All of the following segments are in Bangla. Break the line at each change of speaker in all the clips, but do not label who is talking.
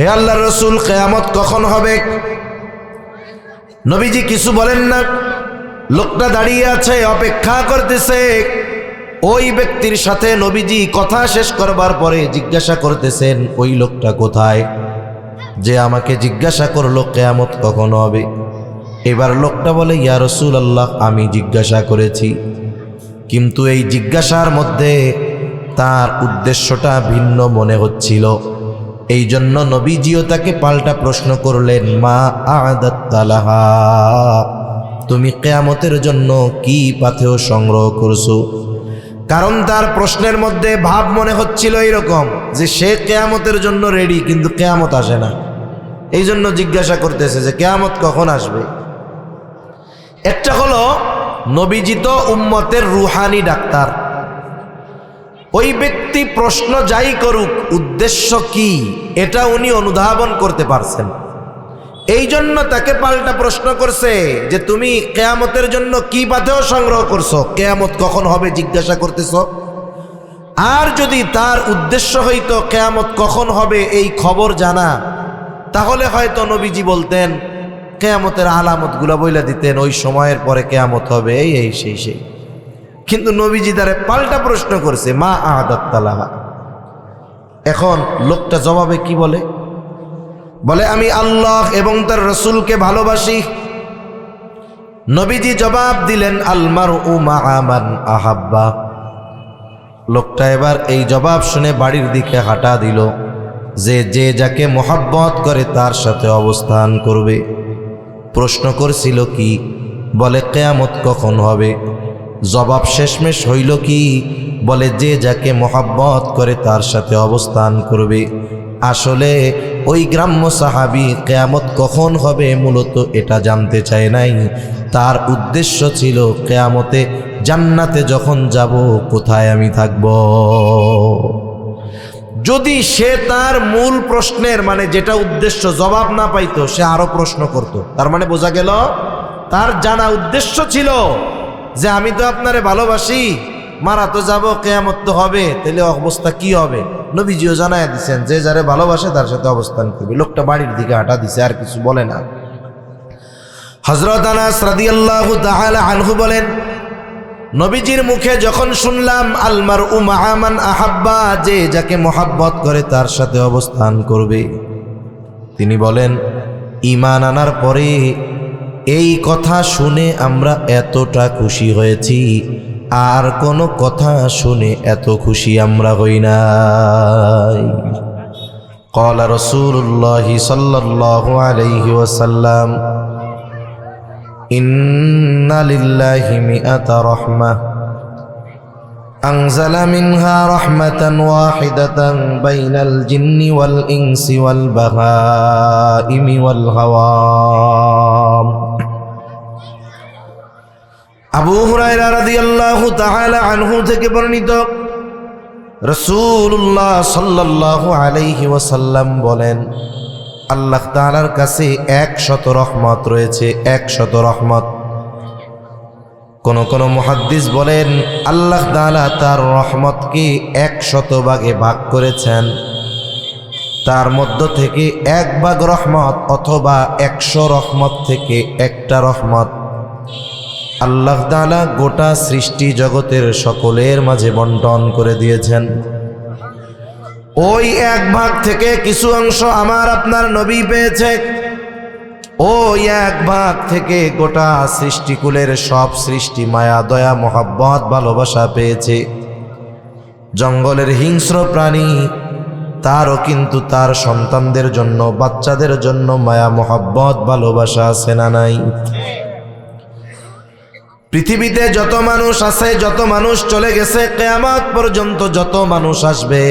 হে আল্লাহর রাসূল, কিয়ামত কখন হবে? নবীজি কিছু বলেন না। লোকটা দাঁড়িয়ে আছে, অপেক্ষা করতেছে। ওই ব্যক্তির সাথে নবীজি কথা শেষ করবার পরে জিজ্ঞাসা করতেছেন, ওই লোকটা কোথায় যে আমাকে জিজ্ঞাসা করলো কিয়ামত কখন হবে? এবার লোকটা বলে, ইয়া রাসূলুল্লাহ, আমি জিজ্ঞাসা করেছি, কিন্তু এই জিজ্ঞাসার মধ্যে তার উদ্দেশ্যটা ভিন্ন মনে হচ্ছিল। এই জন্য নবীজিও তাকে পাল্টা প্রশ্ন করলেন, মা আ'দাত্তা লাহা, তুমি কিয়ামতের জন্য কি পাথেয় সংগ্রহ করছো? কারণ তার প্রশ্নের মধ্যে ভাব মনে হচ্ছিল এইরকম যে সে কিয়ামতের জন্য রেডি, কিন্তু কিয়ামত আসে না। এই জন্য জিজ্ঞাসা করতেছে যে কিয়ামত কখন আসবে। একটা হলো নবীজি তো উম্মতের রুহানি ডাক্তার। ওই ব্যক্তি প্রশ্ন যাই করুক, উদ্দেশ্য কি এটা উনি অনুধাবন করতে পারছেন। এই জন্য তাকে পাল্টা প্রশ্ন করছে যে তুমি কিয়ামতের জন্য কি পাথেয় সংগ্রহ করছো, কিয়ামত কখন হবে জিজ্ঞাসা করতেছ। আর যদি তার উদ্দেশ্য হইতো কিয়ামত কখন হবে এই খবর জানা, তাহলে হয়তো নবীজি বলতেন, কিয়ামতের আলামতগুলো বইলা দিতেন, ওই সময়ের পরে কিয়ামত হবে, এই সেই। কিন্তু নবীজি তারে পাল্টা প্রশ্ন করছে, মা আ'দাত্তা লাহা। এখন লোকটা জবাবে কি বলে? বলে, আমি আল্লাহ এবং তার রাসূলকে ভালোবাসি। নবীজি জবাব দিলেন, আল মারউ মা'a মান আহাব্বা। লোকটা এবার এই জবাব শুনে বাড়ির দিকে হাঁটা দিল, যে যাকে মোহাব্বত করে তার সাথে অবস্থান করবে। প্রশ্ন করছিল কি? বলে, কিয়ামত কখন হবে? জবাব শেষমেশ হইল কি? বলে, যে যাকে মোহাব্বত করে তার সাথে অবস্থান করবে। আসলে ওই গ্রাম্য সাহাবী কিয়ামত কখন হবে মূলত এটা জানতে চায় নাই। তার উদ্দেশ্য ছিল কিয়ামতে জান্নাতে যখন যাব কোথায় আমি থাকব। যদি সে তার মূল প্রশ্নের মানে যেটা উদ্দেশ্য জবাব না পাইতো, সে আরো প্রশ্ন করত। তার মানে বোঝা গেল তার জানা উদ্দেশ্য ছিল যে আমি তো আপনারে ভালোবাসি, মারা তো যাব, কিয়ামত তো হবে, তাহলে অবস্থা কি হবে? নবীজিও জানায় দিচ্ছেন যে যারে ভালোবাসে তার সাথে অবস্থান করবে। লোকটা বাড়ির দিকে হাঁটা দিছে, আর কিছু বলে না। হযরত আনাস রাদিয়াল্লাহু তাআলা আনহু বলেন, নবীজির মুখে যখন শুনলাম আল মারউ মা'a মান আহাব্বা, যে যাকে মোহাব্বত করে তার সাথে অবস্থান করবে, তিনি বলেন, ঈমান আনার পরে এই কথা শুনে আমরা এতটা খুশি হয়েছি, আর কোনো কথা শুনে এত খুশি আমরা হই নাই। ক্বালা রাসূলুল্লাহ সাল্লাল্লাহু আলাইহি ওয়াসাল্লাম, ইন্না লিল্লাহি মিআতা রাহমাহ আনজালা মিনহা রাহমাতান ওয়াহিদাতান বাইনাল জিন্নি ওয়াল ইনসি ওয়াল বাহাইমি ওয়াল হাওয়াম। আবু হুরায়রা রাদিয়াল্লাহু তাআলা আনহু থেকে বর্ণিত, রাসূলুল্লাহ সাল্লাল্লাহু আলাইহি ওয়াসাল্লাম বলেন, আল্লাহ তাআলার কাছে 100 রহমত রয়েছে, 100 রহমত। কোন মুহাদ্দিস বলেন আল্লাহ তাআলা তার রহমতকে 100 ভাগে ভাগ করেছেন। তার মধ্য থেকে 1 ভাগ রহমত অথবা 100 রহমত থেকে একটা রহমত আল্লাহ তাআলা গোটা সৃষ্টি জগতের সকলের মাঝে বন্টন করে দিয়েছেন। ওই 1 ভাগ থেকে কিছু অংশ আমার আপনার নবী পেয়েছে। ওই 1 ভাগ থেকে গোটা সৃষ্টিকুলের সব সৃষ্টি মায়া দয়া মোহাব্বত ভালোবাসা পেয়েছে। জঙ্গলের হিংস্র প্রাণী তারও কিন্তু তার সন্তানদের জন্য, বাচ্চাদের জন্য মায়া মোহাব্বত ভালোবাসা আছে না নাই? পৃথিবীতে যত মানুষ আছে, যত মানুষ চলে গেছে, কিয়ামত পর্যন্ত যত মানুষ আসবে,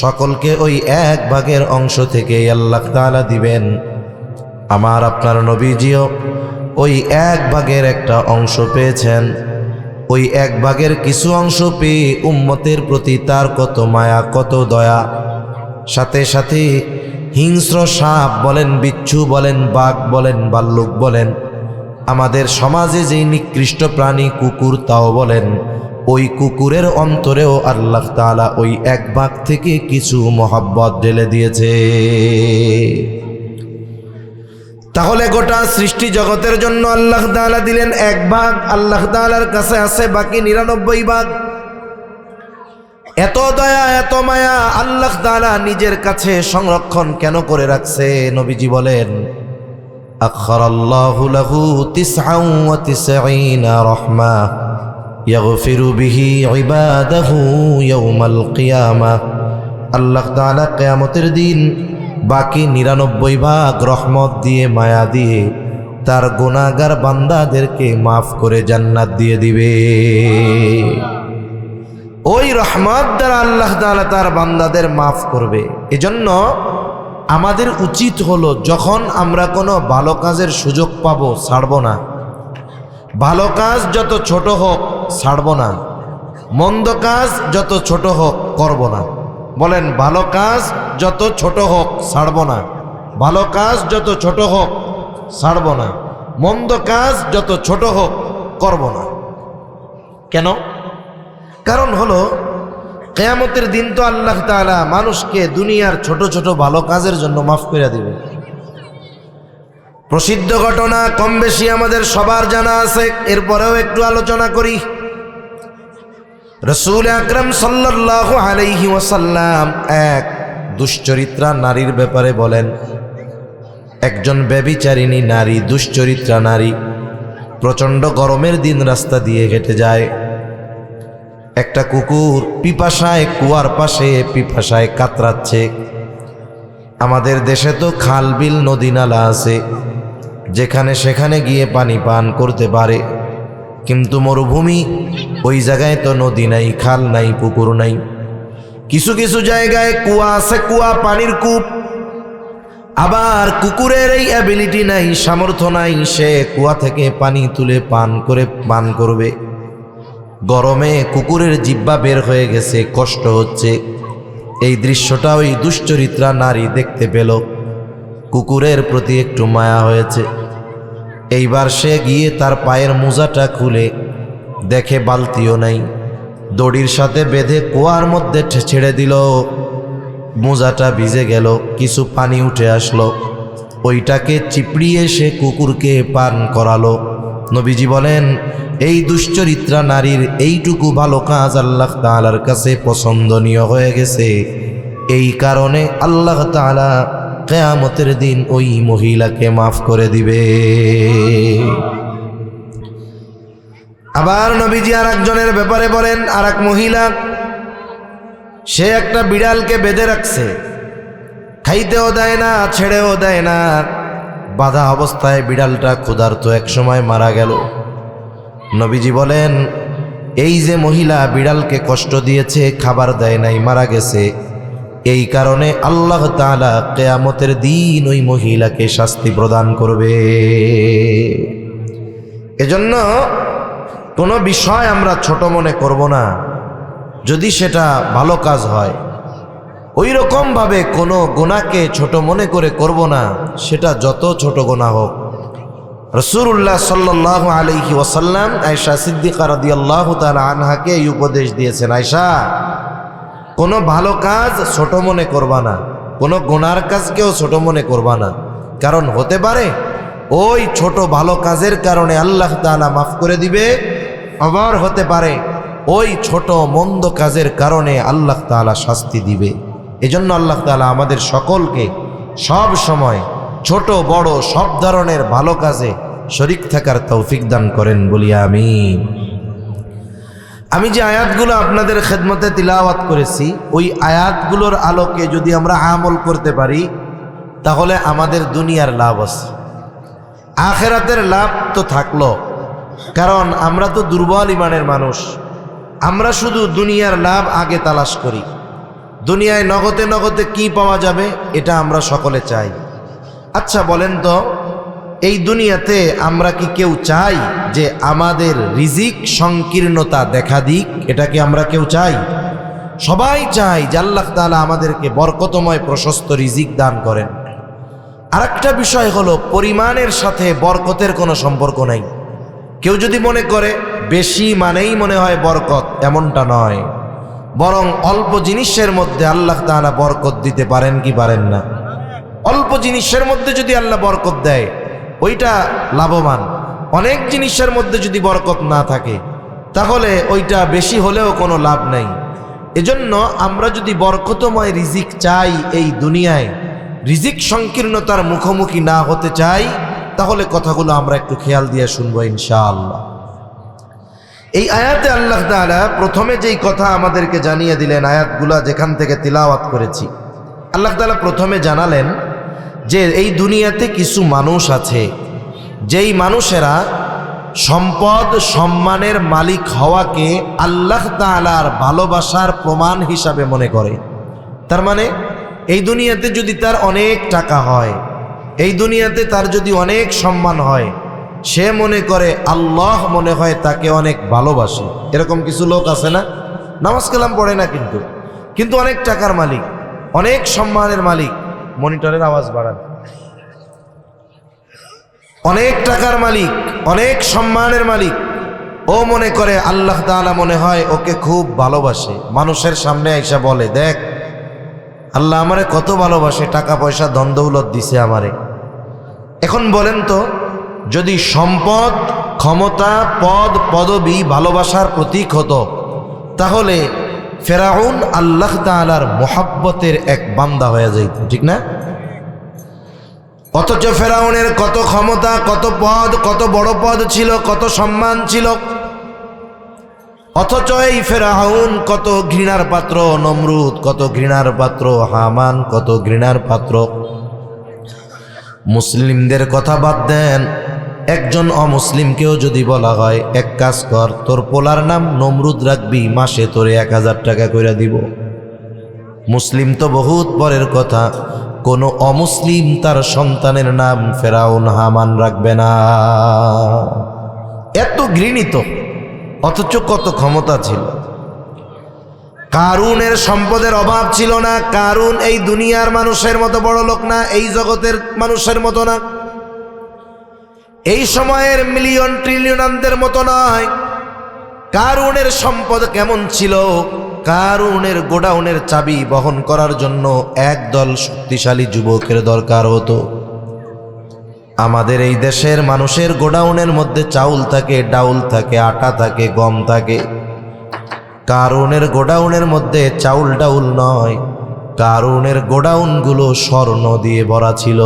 সকলকে ওই 1 ভাগের অংশ থেকে আল্লাহ তাআলা দিবেন। আমার আপনার নবীজিও ওই 1 ভাগের একটা অংশ পেয়েছেন। ওই 1 ভাগের কিছু অংশ পেয়ে উম্মতের প্রতি তার কত মায়া, কত দয়া। সাথে সাথে হিংস্র সাপ বলেন, বিচ্ছু বলেন, বাঘ বলেন, ভাল্লুক বলেন, আমাদের সমাজে যেই নিকৃষ্ট প্রাণী কুকুর তাও বলেন, ওই কুকুরের অন্তরেও আল্লাহ তাআলা ওই এক ভাগ থেকে কিছু মহব্বত ঢেলে দিয়েছে। তাহলে গোটা সৃষ্টি জগতের জন্য আল্লাহ তাআলা দিলেন এক ভাগ, আল্লাহ তাআলার কাছে আছে বাকি 99 ভাগ। এত দয়া এত মায়া আল্লাহ তাআলা নিজের কাছে সংরক্ষণ কেন করে রাখছে? নবীজি বলেন, আখরাল্লাহু লাহু 99 রহমা ইয়াগফিরু বিহি ইবাদাহু ইয়াউমাল কিয়ামাহ। আল্লাহ তাআলা কিয়ামতের দিন বাকি 99 ভাগ রহমত দিয়ে মায়া দিয়ে তার গুনাহগার বান্দাদেরকে মাফ করে জান্নাত দিয়ে দিবে। ওই রহমত দ্বারা আল্লাহ তাআলা তার বান্দাদের মাফ করবে। এজন্য আমাদের উচিত হলো যখন আমরা কোনো ভালো কাজের সুযোগ পাবো ছাড়বো না। ভালো কাজ যত ছোট হোক ছাড়বো না, মন্দ কাজ যত ছোট হোক করব না। বলেন, ভালো কাজ যত ছোট হোক ছাড়বো না, ভালো কাজ যত ছোট হোক ছাড়বো না, মন্দ কাজ যত ছোট হোক করব না। কেন? কারণ হলো কিয়ামতের দিন তো আল্লাহ তাআলা মানুষকে দুনিয়ার ছোট ছোট ভালো কাজের জন্য মাফ করে দিবে। প্রসিদ্ধ ঘটনা, কম বেশি আমাদের সবার জানা আছে, এরপরেও একটু আলোচনা করি। রাসূল আকরাম সাল্লাল্লাহু আলাইহি ওয়াসাল্লাম এক দুশ্চরিত্রা নারীর ব্যাপারে বলেন, একজন ব্যভিচারিণী নারী, দুশ্চরিত্রা নারী, প্রচণ্ড গরমের দিন রাস্তা দিয়ে হেঁটে যায়। একটা কুকুর পিপাসায় কুয়ার পাশে পিপাসায় কাতরাচ্ছে। আমাদের দেশে তো খাল বিল নদী নালা আছে, যেখানে সেখানে গিয়ে পানি পান করতে পারে, কিন্তু মরুভূমি, ওই জায়গায় তো নদী নাই, খাল নাই, পুকুর নাই। কিছু কিছু জায়গায় কুয়া আছে, কুয়া পানির কূপ। আবার কুকুরের এই অ্যাবিলিটি নাই, সামর্থ্য নাই, সে কুয়া থেকে পানি তুলে পান করবে। গরমে কুকুরের জিহ্বা বের হয়ে গেছে, কষ্ট হচ্ছে। এই দৃশ্যটা ওই দুশ্চরিত্রা নারী দেখতে পেল, কুকুরের প্রতি একটু মায়া হয়েছে। এইবার সে গিয়ে তার পায়ের মোজাটা খুলে দেখে বালতিও নাই, দড়ির সাথে বেঁধে কুয়ার মধ্যে ছেড়ে দিল। মোজাটা ভিজে গেল, কিছু পানি উঠে আসলো, ওইটাকে চিপড়িয়ে সে কুকুরকে পান করালো। নবীজি বলেন, এই দুশ্চরিত্রা নারীর এইটুকু ভালো কাজ আল্লাহ তাআলার কাছে পছন্দনীয় হয়ে গেছে। এই কারণে আল্লাহ তাআলা কিয়ামতের দিন ওই মহিলাকে মাফ করে দিবে। আবার নবীজি আর একজনের ব্যাপারে বলেন, আর এক মহিলা, সে একটা বিড়ালকে বেঁধে রাখছে, খাইতেও দেয় না, ছেড়েও দেয় না। বাঁধা অবস্থায় বিড়ালটা ক্ষুধার্ত এক সময় মারা গেল। নবীজি বলেন, এই যে মহিলা বিড়ালকে কষ্ট দিয়েছে, খাবার দেয় নাই, মারা গেছে, এই কারণে আল্লাহ তাআলা কিয়ামতের দিন ওই মহিলাকে শাস্তি প্রদান করবে। এজন্য কোনো বিষয় আমরা ছোট মনে করব না, যদি সেটা ভালো কাজ হয়। ওই রকমভাবে কোনো গুনাহকে ছোট মনে করে করব না, সেটা যত ছোট গুনাহ হোক। রাসূলুল্লাহ সাল্লাল্লাহু আলাইহি ওয়াসাল্লাম আয়েশা সিদ্দিকা রাদিয়াল্লাহু তাআলা আনহাকে এই উপদেশ দিয়েছেন, আয়েশা, কোনো ভালো কাজ ছোট মনে করবা না, কোনো গুনার কাজকেও ছোট মনে করবা না। কারণ হতে পারে ওই ছোট ভালো কাজের কারণে আল্লাহ তাআলা মাফ করে দিবে, আবার হতে পারে ওই ছোট মন্দ কাজের কারণে আল্লাহ তাআলা শাস্তি দিবে। এজন্য আল্লাহ তাআলা আমাদের সকলকে সব সময় ছোট বড় সব ধরনের ভালো কাজে শরীক থাকার তৌফিক দান করেন, বলি আমিন। আমি যে আয়াতগুলো আপনাদের খেদমতে তিলাওয়াত করেছি, ওই আয়াতগুলোর আলোকে যদি আমরা আমল করতে পারি, তাহলে আমাদের দুনিয়ার লাভ আছে, আখিরাতের লাভ তো থাকলো। কারণ আমরা তো দুর্বল ইমানের মানুষ, আমরা শুধু দুনিয়ার লাভ আগে তালাশ করি। দুনিয়ায় নগদে নগদে কি পাওয়া যাবে, এটা আমরা সকলে চাই। আচ্ছা বলেন তো, এই দুনিয়াতে আমরা কি কেউ চাই যে আমাদের রিজিক সংকীর্ণতা দেখা দিক? এটা কি আমরা কেউ চাই? সবাই চাই যে আল্লাহ তাআলা আমাদেরকে বরকতময় প্রশস্ত রিজিক দান করেন। আরেকটা বিষয় হলো, পরিমাণের সাথে বরকতের কোনো সম্পর্ক নাই। কেউ যদি মনে করে বেশি মানেই মনে হয় বরকত, এমনটা নয়, বরং অল্প জিনিসের মধ্যে আল্লাহ তাআলা বরকত দিতে পারেন কি পারেন না? অল্প জিনিসের মধ্যে যদি আল্লাহ বরকত দেয় ওইটা লাভবান। অনেক জিনিসের মধ্যে যদি বরকত না থাকে তাহলে ওইটা বেশি হলেও কোনো লাভ নাই। এজন্য আমরা যদি বরকতময় রিজিক চাই, এই দুনিয়ায় রিজিক সংকীর্ণতার মুখোমুখি না হতে চাই, তাহলে কথাগুলো আমরা একটু খেয়াল দিয়ে শুনবো ইনশাআল্লাহ। এই আয়াতে আল্লাহ তাআলা প্রথমে যেই কথা আমাদেরকে জানিয়ে দিলেন, আয়াতগুলা যেখান থেকে তিলাওয়াত করেছি, আল্লাহ তাআলা প্রথমে জানালেন যে এই দুনিয়াতে কিছু মানুষ আছে যেই মানুষেরা সম্পদ সম্মানের মালিক হওয়াকে আল্লাহ তাআলার ভালোবাসার প্রমাণ হিসাবে মনে করে। তার মানে এই দুনিয়াতে যদি তার অনেক টাকা হয়, এই দুনিয়াতে তার যদি অনেক সম্মান হয়, সে মনে করে আল্লাহ মনে হয় তাকে অনেক ভালোবাসে। এরকম কিছু লোক আছে না? নামাজ কালাম পড়ে না কিন্তু অনেক টাকার মালিক, অনেক সম্মানের মালিক। মনিটরের আওয়াজ বাড়ান। অনেক টাকার মালিক, অনেক সম্মানের মালিক, ও মনে করে আল্লাহ তাআলা মনে হয় ওকে খুব ভালোবাসে। মানুষের সামনে আইসা বলে, দেখ আল্লাহ আমারে কত ভালোবাসে, টাকা পয়সা ধন দৌলত দিছে আমারে। এখন বলেন তো, যদি সম্পদ, ক্ষমতা, পদ, পদবী ভালোবাসার প্রতীক হতো, তাহলে ফেরাউন আল্লাহ তাআলার মোহাব্বতের এক বান্দা হয়ে যাইত, ঠিক না? অথচ ফেরাউনের কত ক্ষমতা, কত পদ, কত বড় পদ ছিল, কত সম্মান ছিল, অথচ এই ফেরাউন কত ঘৃণার পাত্র, নমরুদ কত ঘৃণার পাত্র, হামান কত ঘৃণার পাত্র। মুসলিমদের কথা বাদ দেন, একজন অমুসলিমকেও যদি বলা হয় এক কাজ কর, তোর পোলার নাম নমরুদ রাখবি, মাসে তোরে 1000 টাকা কইরা দিব। মুসলিম তো বহুত পরের কথা, কোনো অমুসলিম তার সন্তানের নাম ফেরাউন হামান রাখবে না। এত ঘৃণিত, অথচ কত ক্ষমতা ছিল। কারুনের সম্পদের অভাব ছিল না। কারুন এই দুনিয়ার মানুষের মতো বড় লোক না, এই জগতের মানুষের মতো না, এই সময়ের মিলিয়ন ট্রিলিয়নারদের মতো নয়। কারুনের সম্পদ কেমন ছিল? কারুনের গোডাউনের চাবি বহন করার জন্য একদল শক্তিশালী যুবকের দরকার হতো। আমাদের এই দেশের মানুষের গোডাউনের মধ্যে চাউল থাকে, ডাউল থাকে, আটা থাকে, গম থাকে। কারুনের গোডাউনের মধ্যে চাউল ডাউল নয়, কারুনের গোডাউনগুলো স্বর্ণ দিয়ে ভরা ছিল।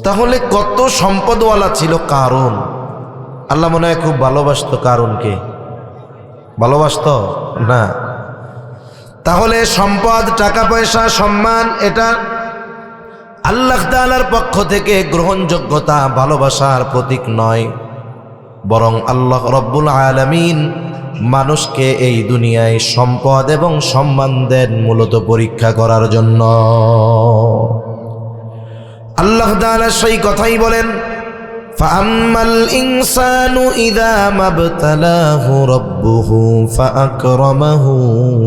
তাহলে কত সম্পদওয়ালা ছিল কারুন। আল্লাহ মনে হয় খুব ভালোবাসতো কারুনকে? ভালোবাসতো না। তাহলে সম্পদ, টাকা পয়সা, সম্মান, এটা আল্লাহ তাআলার পক্ষ থেকে গ্রহণযোগ্যতা, ভালোবাসার প্রতীক নয়, বরং আল্লাহ রব্বুল আলামিন মানুষকে এই দুনিয়ায় সম্পদ এবং সম্মান দেন মূলত পরীক্ষা করার জন্য। আল্লাহ তাআলা সেই কথাই বলেন, ফাআম্মাল ইনসানু ইযা মাবতালাহু রাব্বুহু ফাআকরামাহু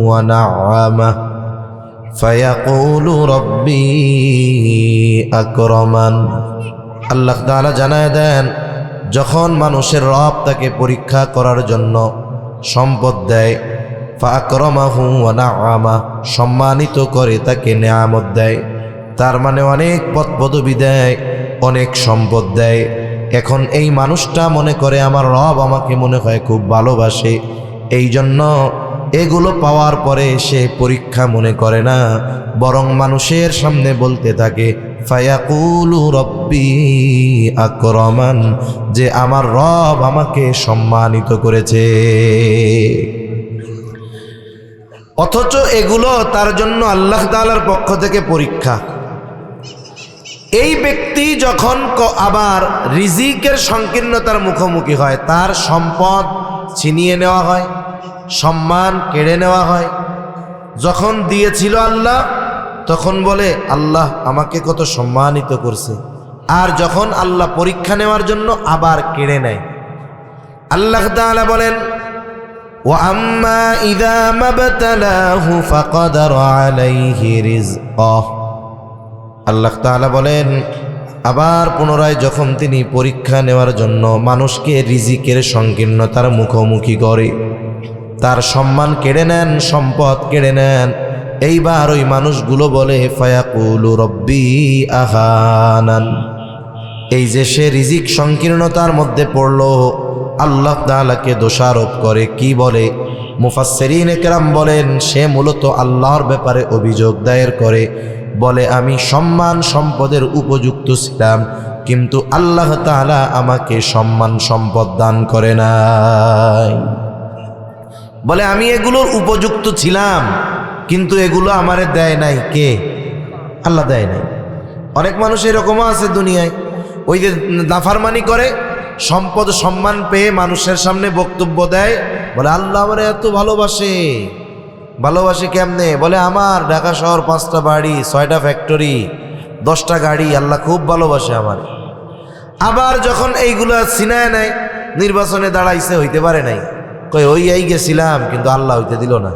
ওয়া না'আমাহু ফায়াকুলু রাব্বি আকরামান। আল্লাহ তাআলা জানায় দেন, যখন মানুষের রব তাকে পরীক্ষা করার জন্য সম্পদ দেয়, ফাআকরামাহু ওয়া না'আমাহু, সম্মানিত করে তাকে নেয়ামত দেয়, তার মানে অনেক পদ পদবি দেয়, অনেক সম্পদ দেয়। এখন এই মানুষটা মনে করে আমার রব আমাকে মনে হয় খুব ভালোবাসে, এই জন্য এগুলো পাওয়ার পরে সে পরীক্ষা মনে করে না, বরং মানুষের সামনে বলতে থাকে ফায়াকুলু রব্বি আকরামান, যে আমার রব আমাকে সম্মানিত করেছে। অথচ এগুলো তার জন্য আল্লাহ তাআলার পক্ষ থেকে পরীক্ষা। এই ব্যক্তি যখন আবার রিজিকের সংকীর্ণতার মুখোমুখি হয়, তার সম্পদ ছিনিয়ে নেওয়া হয়, সম্মান কেড়ে নেওয়া হয়। যখন দিয়েছিল আল্লাহ, তখন বলে আল্লাহ আমাকে কত সম্মানিত করছে, আর যখন আল্লাহ পরীক্ষা নেওয়ার জন্য আবার কেড়ে নেয়। আল্লাহ তাআলা বলেন, ওয়া আম্মা ইযা মাবতালাহু ফাকাদারা আলাইহি রিজকাহু। আল্লাহ তাআলা বলেন, আবার পুনরায় যখন তিনি পরীক্ষা নেওয়ার জন্য মানুষকে রিজিকের সংকীর্ণতার মুখোমুখি করে, তার সম্মান কেড়ে নেন, সম্পদ কেড়ে নেন, এইবার ওই মানুষগুলো বলে ফায়াকুলু রব্বি আহানান। এই যে সে রিজিক সংকীর্ণতার মধ্যে পড়ল, আল্লাহ তাআলাকে দোষারোপ করে। কি বলে? মুফাসসিরিনে কেরাম বলেন সে মূলত আল্লাহর ব্যাপারে অভিযোগ দায়ের করে, বলে আমি সম্মান সম্পদের উপযুক্ত ছিলাম, কিন্তু আল্লাহ তাআলা আমাকে সম্মান সম্পদ দান করে নাই। বলে আমি এগুলোর উপযুক্ত ছিলাম, কিন্তু এগুলো আমারে দেয় নাই। কে? আল্লাহ দেয় নাই। অনেক মানুষ এরকমও আছে দুনিয়ায়, ওই যে নাফরমানি করে, সম্পদ সম্মান পেয়ে মানুষের সামনে বক্তব্য দেয়, বলে আল্লাহ আমারে এত ভালোবাসে। ভালোবাসে কেমনে? বলে আমার ঢাকা শহর 5টা বাড়ি, 6টা ফ্যাক্টরি, 10টা গাড়ি, আল্লাহ খুব ভালোবাসে আমার। আবার যখন এইগুলা ছিনায় নেয়, নির্বাচনে দাঁড়াইছে, হইতে পারে নাই, কই ওই এই গেছিলাম কিন্তু আল্লাহ হইতে দিল না।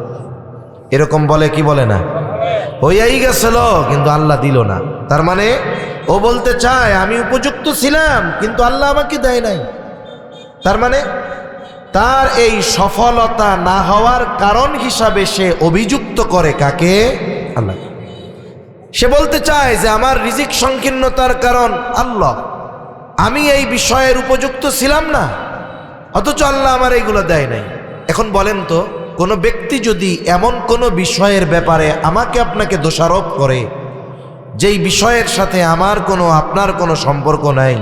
এরকম বলে কি বলে না? ওই এই গেছিল কিন্তু আল্লাহ দিল না। তার মানে ও বলতে চায় আমি উপযুক্ত ছিলাম কিন্তু আল্লাহ আমাকে দেয় নাই। তার মানে তার এই সফলতা না হওয়ার কারণ হিসাবে সে অভিযুক্ত করে কাকে? আল্লাহ। সে বলতে চায় যে আমার রিজিক সংকীর্ণতার কারণ আল্লাহ, আমি এই বিষয়ের উপযুক্ত ছিলাম না, অথচ আল্লাহ আমার এইগুলো দেয় নাই। এখন বলেন তো, কোনো ব্যক্তি যদি এমন কোনো বিষয়ের ব্যাপারে আমাকে আপনাকে দোষারোপ করে, যেই বিষয়ের সাথে আমার কোনো আপনার কোনো সম্পর্ক নাই,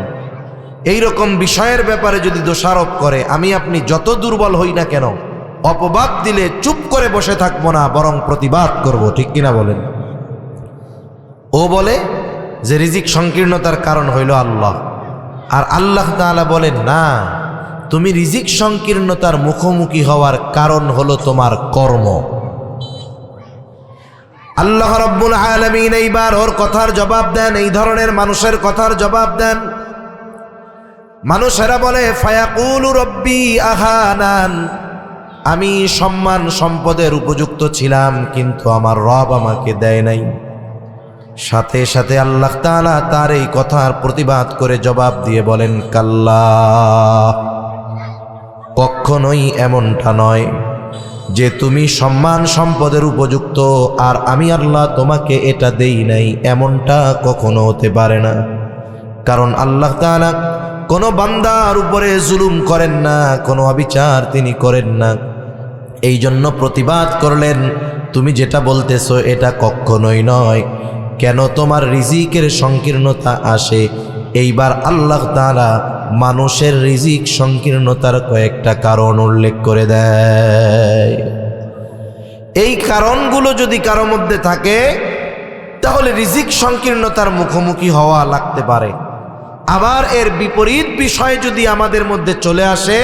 এই রকম বিষয়ের ব্যাপারে যদি দোষারোপ করে, আমি আপনি যত দুর্বল হই না কেন, অপবাদ দিলে চুপ করে বসে থাকবো না, বরং প্রতিবাদ করব। ঠিক কিনা বলেন? ও বলে যে রিজিক সংকীর্ণতার কারণ হইল আল্লাহ, আর আল্লাহ তাআলা বলেন না, তুমি রিজিক সংকীর্ণতার মুখোমুখি হওয়ার কারণ হলো তোমার কর্ম। আল্লাহ রাব্বুল আলামিন এইবার ওর কথার জবাব দেন, এই ধরনের মানুষের কথার জবাব দেন। মানুষেরা বলে ফায়াকুলু রব্বি আহানান, আমি সম্মান সম্পদের উপযুক্ত ছিলাম কিন্তু আমার রব আমাকে দেয় নাই। সাথে সাথে আল্লাহ তাআলা তার এই কথার প্রতিবাদ করে জবাব দিয়ে বলেন কাল্লা, কখনোই এমনটা নয় যে তুমি সম্মান সম্পদের উপযুক্ত আর আমি আল্লাহ তোমাকে এটা দেই নাই, এমনটা কখনো হতে পারে না। কারণ আল্লাহ তাআলা কোনো বান্দার উপরে জুলুম করেন না, কোনো অবিচার তিনি করেন না। এই জন্য প্রতিবাদ করলেন, তুমি যেটা বলতেছো এটা কখনোই নয়। কেন তোমার রিজিকের সংকীর্ণতা আসে? এইবার আল্লাহ তাআলা মানুষের রিজিক সংকীর্ণতার কয়েকটা কারণ উল্লেখ করে দেয়। এই কারণগুলো যদি কারো মধ্যে থাকে তাহলে রিজিক সংকীর্ণতার মুখোমুখি হওয়া লাগতে পারে। আবার এর বিপরীত বিষয় যদি আমাদের মধ্যে চলে আসে,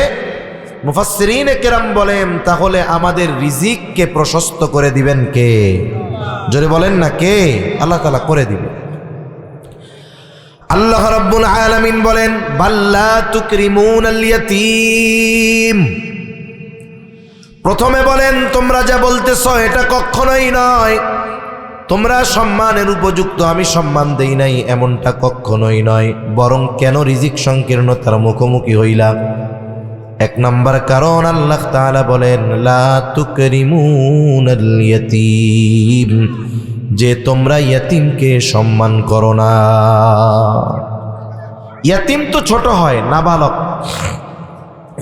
মুফাসসিরিনে কেরাম বলেন তাহলে আমাদের রিজিককে প্রশস্ত করে দিবেন কে? জোরে বলেন না কে? আল্লাহ তাআলা করে দিবেন। আল্লাহ রাব্বুল আলামিন বলেন বাল্লা তুকরিমুনাল ইয়াতীম। প্রথমে বলেন তোমরা যা বলতেছো এটা কখনোই নয়, তোমরা সম্মানের উপযুক্ত, আমি সম্মান দেই নাই, এমনটা কখনোই নয়। বরং কেন রিজিক সংকীর্ণতার মুখোমুখি হইলাম? এক নম্বর কারণ আল্লাহ তাআলা বলেন লা তুকরিমুনাল ইয়াতীম, যে তোমরা ইয়াতিমকে সম্মান করো না। ইয়াতিম তো ছোট হয়, নাবালক।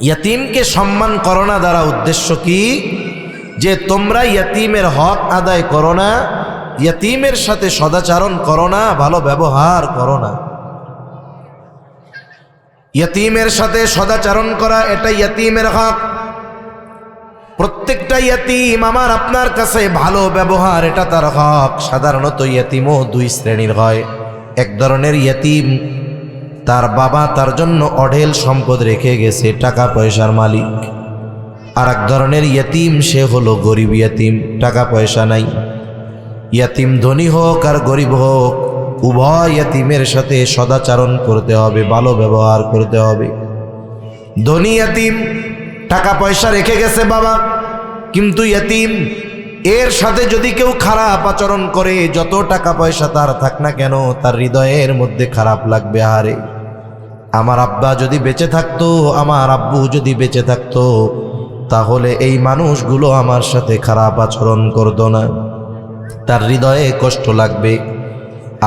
ইয়াতিমকে সম্মান করো না দ্বারা উদ্দেশ্য কি? যে তোমরা ইয়াতিমের হক আদায় করো না, ইয়াতিমের সাথে সদাচরণ করো না, ভালো ব্যবহার করো না। ইয়াতিমের সাথে সদাচরণ করা এটা ইয়াতিমের হক। প্রত্যেকটা ইয়াতিম আমার আপনার কাছে ভালো ব্যবহার এটা তার হক। সাধারণত ইয়াতিমও দুই শ্রেণীর হয়। এক ধরনের ইয়াতিম, তার বাবা তার জন্য অঢেল সম্পদ রেখে গেছে, টাকা পয়সার মালিক। আর এক ধরনের ইয়াতিম, সে হলো গরিব ইয়াতিম, টাকা পয়সা নাই। ইয়াতিম ধনী হোক আর গরিব হোক, উভয় ইয়াতিমের সাথে সদাচরণ করতে হবে, ভালো ব্যবহার করতে হবে। ধনী ইয়াতিম টাকা পয়সা রেখে গেছে বাবা, কিন্তু ইয়াতিম এর সাথে যদি কেউ খারাপ আচরণ করে, যত টাকা পয়সা তার থাক না কেন, তার হৃদয়ের মধ্যে খারাপ লাগবে। আরে আমার আব্বা যদি বেঁচে থাকতো, আমার আব্বু যদি বেঁচে থাকতো, তাহলে এই মানুষগুলো আমার সাথে খারাপ আচরণ করতো না, তার হৃদয়ে কষ্ট লাগবে।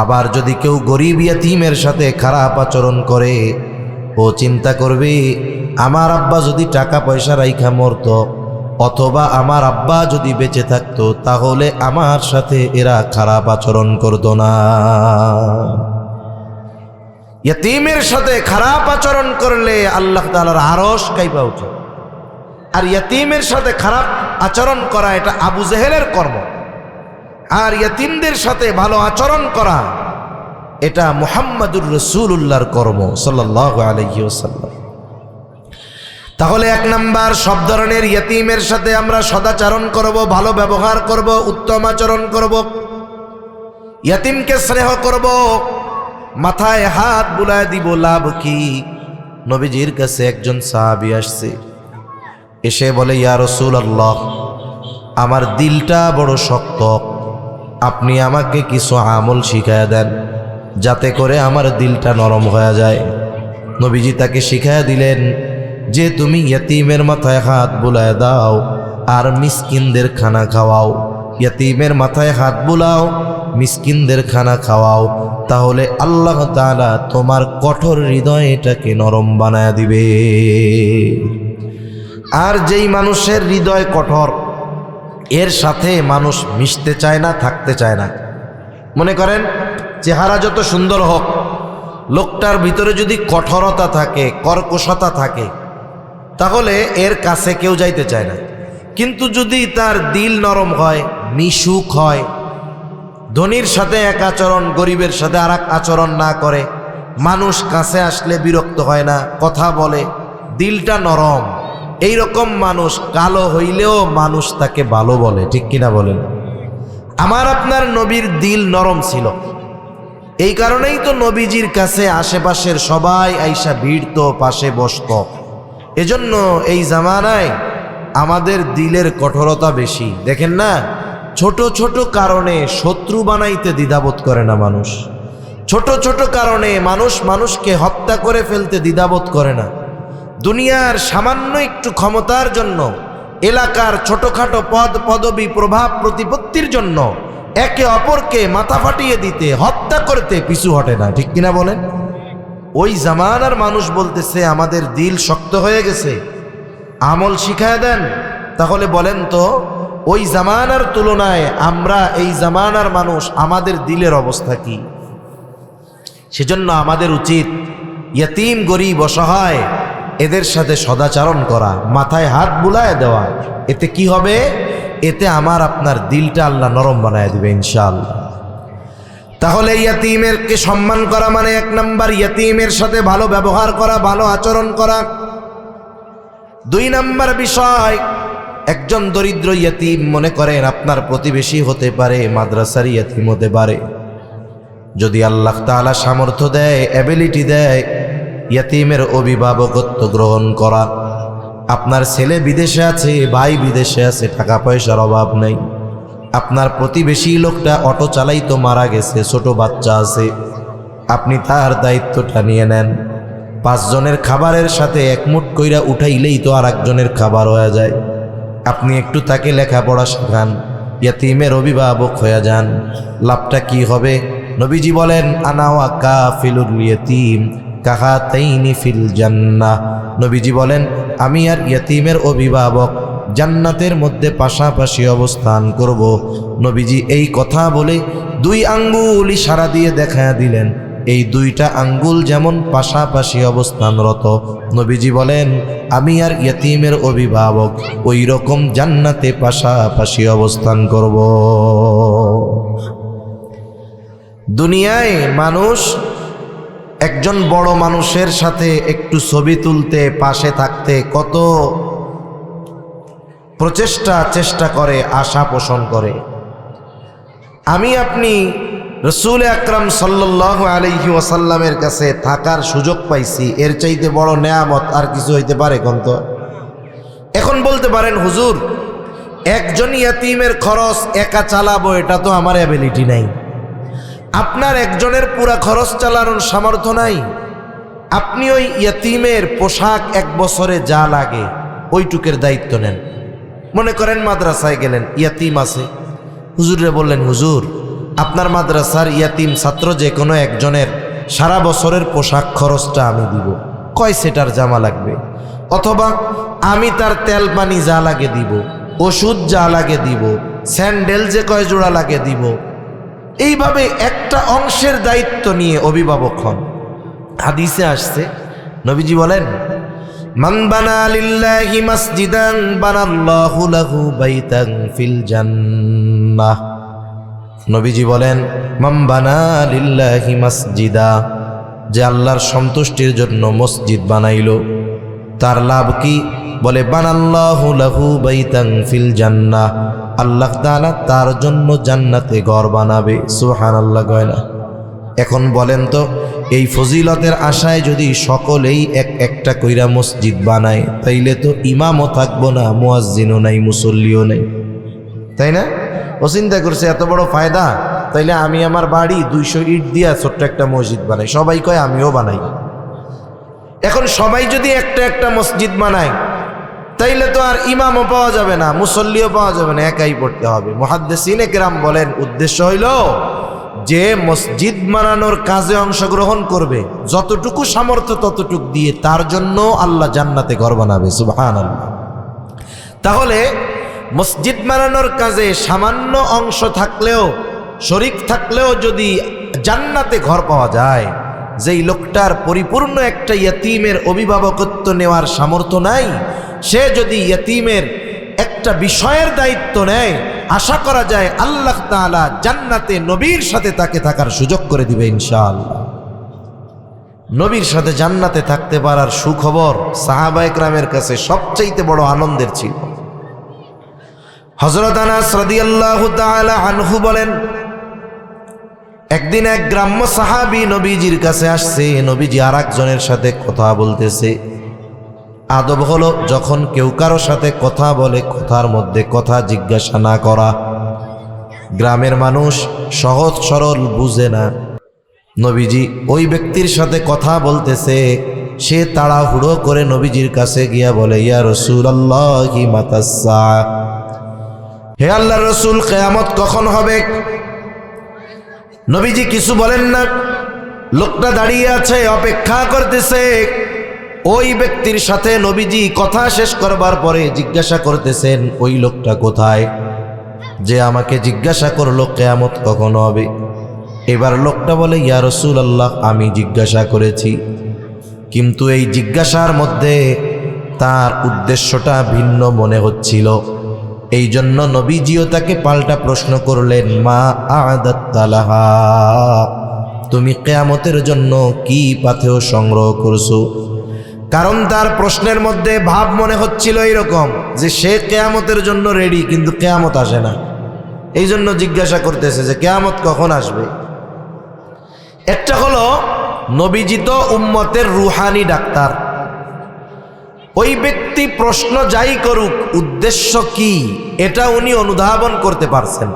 আবার যদি কেউ গরিব ইয়তীমের সাথে খারাপ আচরণ করে, ও চিন্তা করবে আমার আব্বা যদি টাকা পয়সা রাইখা মরতো, অথবা আমার আব্বা যদি বেঁচে থাকতো, তাহলে আমার সাথে এরা খারাপ আচরণ করতো না। ইয়তীমের সাথে খারাপ আচরণ করলে আল্লাহ তাআলার আরশ কাঁপা ওঠে। আর ইয়তীমের সাথে খারাপ আচরণ করা এটা আবু জেহেলের কর্ম, আর ইয়তীমদের সাথে ভালো আচরণ করা এটা মুহাম্মাদুর রাসূলুল্লাহর কর্ম সাল্লাল্লাহু আলাইহি ওয়াসাল্লাম। তাহলে এক নাম্বার, সব ধরনের ইয়তীমের সাথে আমরা সদাচরণ করব, ভালো ব্যবহার করব, উত্তম আচরণ করব, ইয়তীমকে স্নেহ করব, মাথায় হাত বুলায় দিব। লাভ কি? নবীজির কাছে একজন সাহাবী আসছে, এসে বলে, ইয়া রাসূলুল্লাহ, আমার দিলটা বড় শক্ত, আপনি আমাকে কিছু আমল শিখায়া দেন যাতে করে আমার দিলটা নরম হয়ে যায়। নবীজি তাকে শিখায়া দিলেন যে তুমি ইয়তীমের মাথায় হাত বুলায় দাও আর মিসকিনদের খানা খাওয়াও। ইয়তীমের মাথায় হাত বুলাও, মিসকিনদের খানা খাওয়াও, তাহলে আল্লাহ তাআলা তোমার কঠোর হৃদয়টাকে নরম বানায় দিবে। আর যেই মানুষের হৃদয় কঠোর, এর সাথে মানুষ মিশতে চায় না, থাকতে চায় না। মনে করেন চেহারা যত সুন্দর হোক, লোকটার ভিতরে যদি কঠোরতা থাকে, কর্কশতা থাকে, তাহলে এর কাছে কেউ যাইতে চায় না। কিন্তু যদি তার দিল নরম হয়, মিশুক হয়, ধনীর সাথে এক আচরণ, গরিবের সাথে আর এক আচরণ না করে, মানুষ কাছে আসলে বিরক্ত হয় না, কথা বলে, দিলটা নরম, এই রকম মানুষ কালো হইলেও মানুষ তাকে ভালো বলে। ঠিক কিনা বলেন? আমার আপনার নবীর দিল নরম ছিল, এই কারণেই তো নবীজির কাছে আশেপাশের সবাই আইসা ভিড়ত, পাশে বসত। এজন্য এই জামানায় আমাদের দিলের কঠোরতা বেশি। দেখেন না, ছোট ছোট কারণে শত্রু বানাইতে দ্বিধাবোধ করে না মানুষ। ছোট ছোট কারণে মানুষ মানুষকে হত্যা করে ফেলতে দ্বিধাবোধ করে না। দুনিয়ার সামান্য একটু ক্ষমতার জন্য, এলাকার ছোটখাটো পদ পদবি, প্রভাব প্রতিপত্তির জন্য একে অপরকে মাথা ফাটিয়ে দিতে, হত্যা করতে পিছু হটে না। ঠিক কিনা বলেন? ওই জামানার মানুষ বলতেছে আমাদের দিল শক্ত হয়ে গেছে, আমল শিখায় দেন। তাহলে বলেন তো, ওই জামানার তুলনায় আমরা এই জামানার মানুষ, আমাদের দিলের অবস্থা কি? সেজন্য আমাদের উচিত ইয়তীম, গরিব, অসহায় এদের সাথে সদাচরণ করা, মাথায় হাত বুলায় দেওয়া। এতে কি হবে? এতে আমার আপনার দিলটা আল্লাহ নরম বানায় দিবে ইনশাআল্লাহ। তাহলে ইয়তীমেরকে সম্মান করা মানে এক নাম্বার ইয়তীমের সাথে ভালো ব্যবহার করা, ভালো আচরণ করা। দুই নাম্বার বিষয়, একজন দরিদ্র ইয়তীম, মনে করেন আপনার প্রতিবেশী হতে পারে, মাদ্রাসার ইয়তীম হতে পারে, যদি আল্লাহ তাআলা সামর্থ্য দেয়, অ্যাবিলিটি দেয়, ইয়তীমের অভিভাবকত্ব গ্রহণ করা। আপনার ছেলে বিদেশে আছে, ভাই বিদেশে আছে, টাকা পয়সার অভাব নেই, আপনার প্রতিবেশী লোকটা অটো চালাইতো, মারা গেছে, ছোট বাচ্চা আছে, আপনি তার দায়িত্বটা নিয়ে নেন। 5 জনের খাবারের সাথে এক মুঠ কইরা উঠাইলেই তো আর একজনের খাবার হয়ে যায়। আপনি একটু তাকে লেখাপড়া শেখান, ইয়তীমের অভিভাবক হয়ে যান। লাভটা কি হবে? নবীজি বলেন, আনা ওয়া কাফিলুল ইয়তীম কাহাতাইনি ফিল জান্নাহ। নবীজি বলেন, আমি আর ইয়তীমের অভিভাবক জান্নাতের মধ্যে পাশাপাশি অবস্থান করব। নবীজি এই কথা বলে 2 আঙ্গুল ইশারা দিয়ে দেখায়া দিলেন, এই 2টা আঙ্গুল যেমন পাশাপাশি অবস্থানরত, নবীজি বলেন আমি আর ইয়তীমের অভিভাবক ওই রকম জান্নাতে পাশাপাশি অবস্থান করব। দুনিয়ায় মানুষ একজন বড় মানুষের সাথে একটু ছবি তুলতে, পাশে থাকতে কত চেষ্টা করে, আশা পোষণ করে। আমি আপনি রসুল আকরাম সাল্লাল্লাহু আলাইহি ওয়াসাল্লামের কাছে থাকার সুযোগ পাইছি, এর চাইতে বড় নেয়ামত আর কিছু হইতে পারে? কোন তো এখন বলতে পারেন, হুজুর একজন ইয়াতিমের খরচ একা চালাবো এটা তো আমার অ্যাবিলিটি নাই। আপনার একজনের পুরা খরচ চালানোর সামর্থ্য নাই। আপনি ওই ইয়াতিমের পোশাক এক বছরে যা লাগে ওইটুকের দায়িত্ব নেন। মনে করেন মাদ্রাসায় গেলেন, ইয়াতিম আছে, হুজুরে বললেন হুজুর আপনার মাদ্রাসার ইয়াতিম ছাত্র যে কোনো একজনের সারা বছরের পোশাক খরচটা আমি দিব, কয় সেটার জামা লাগবে, অথবা আমি তার তেল পানি যা লাগে দিব, ওষুধ যা লাগে দিব, স্যান্ডেল যে কয় জোড়া লাগে দিব। এইভাবে একটা অংশের দায়িত্ব নিয়ে অভিভাবক হন। হাদিসে আসছে, নবীজি বলেন মান বানা লিল্লাহি মাসজিদান বানাল্লাহু লাহু বাইতান ফিল জান্নাহ। নবীজি বলেন মান বানা লিল্লাহি মাসজিদা, যে আল্লাহর সন্তুষ্টির জন্য মসজিদ বানাইলো তার লাভ কি? বলে বানাল্লাহু লাহু বাইতান ফিল জান্নাহ, আল্লাহ তাআলা তার জন্য জান্নাতে ঘর বানাবে। সুবহানাল্লাহ কয় না? এখন বলেন তো এই ফজিলতের আশায় যদি সকলেই একটা কইরা মসজিদ বানায় তাইলে তো ইমামও থাকবো না, মুয়াজ্জিনও নাই, মুসল্লিও নাই, তাই না? ও চিন্তা করছে এত বড় ফায়দা, তাইলে আমি আমার বাড়ি 200 ইট দিয়া ছোট্ট একটা মসজিদ বানাই। সবাই কয় আমিও বানাই। এখন সবাই যদি একটা মসজিদ বানায় তাইলে তো আর ইমামও পাওয়া যাবে না, মুসল্লিও পাওয়া যাবে না, একাই পড়তে হবে। মুহাদ্দিসিনে কেরাম বলেন উদ্দেশ্য হইল যে মসজিদ বানানোর কাজে অংশগ্রহণ করবে যতটুকু সামর্থ্য ততটুকু দিয়ে তার জন্য আল্লাহ জান্নাতে ঘর বানাবে। সুবহানাল্লাহ। তাহলে মসজিদ বানানোর কাজে সামান্য অংশ থাকলেও, শরিক থাকলেও যদি জান্নাতে ঘর পাওয়া যায়, যেই লোকটার পরিপূর্ণ একটা ইয়াতিমের অভিভাবকত্ব নেওয়ার সামর্থ্য নাই, সে যদি ইয়াতিমের একটা বিষয়ের দায়িত্ব নেয়, আশা করা যায় আল্লাহ তাআলা জান্নাতে নবীর সাথে তাকে থাকার সুযোগ করে দিবে ইনশাআল্লাহ। নবীর সাথে জান্নাতে থাকতে পারার সুখবর সাহাবায়ে কেরামের কাছে সবচাইতে বড় আনন্দের ছিল। হযরত আনাস রাদিয়াল্লাহু তাআলা আনহু বলেন একদিন এক গ্রাম্য সাহাবী নবীজির কাছে আসছে। নবীজি আর একজনের সাথে কথা বলতেছে। আদব হলো যখন কেউ কারো সাথে কথা বলে কথার মধ্যে কথা জিজ্ঞাসা না করা। গ্রামের মানুষ সহজ সরল বুঝে না। নবীজি ওই ব্যক্তির সাথে কথা বলতেছে, সে তাড়াহুড়ো করে নবীজির কাছে গিয়া বলে ইয়া রাসূলুল্লাহি মাতাসসা, হে আল্লাহর রাসূল কিয়ামত কখন হবে? নবীজি কিছু বলেন না। লোকটা দাঁড়িয়ে আছে, অপেক্ষা করতেছে। ওই ব্যক্তির সাথে নবীজি কথা শেষ করবার পরে জিজ্ঞাসা করতেছেন ওই লোকটা কোথায়, যে আমাকে জিজ্ঞাসা করলো কিয়ামত কখন হবে। এবার লোকটা বলে ইয়া রাসূলুল্লাহ আমি জিজ্ঞাসা করেছি, কিন্তু এই জিজ্ঞাসার মধ্যে তার উদ্দেশ্যটা ভিন্ন মনে হচ্ছিল। এই জন্য নবীজিও তাকে পাল্টা প্রশ্ন করলেন মা আ'দাত্তা লাহা, তুমি কিয়ামতের জন্য কি পাথেয় সংগ্রহ করছো? কারণ তার প্রশ্নের মধ্যে ভাব মনে হচ্ছিল এইরকম যে সে কিয়ামতের জন্য রেডি, কিন্তু কিয়ামত আসে না। এই জন্য জিজ্ঞাসা করতেছে যে কিয়ামত কখন আসবে। একটা হলো নবীজি তো উম্মতের রুহানি ডাক্তার। ওই ব্যক্তি প্রশ্ন যাই করুক উদ্দেশ্য কি এটা উনি অনুধাবন করতে পারছেন।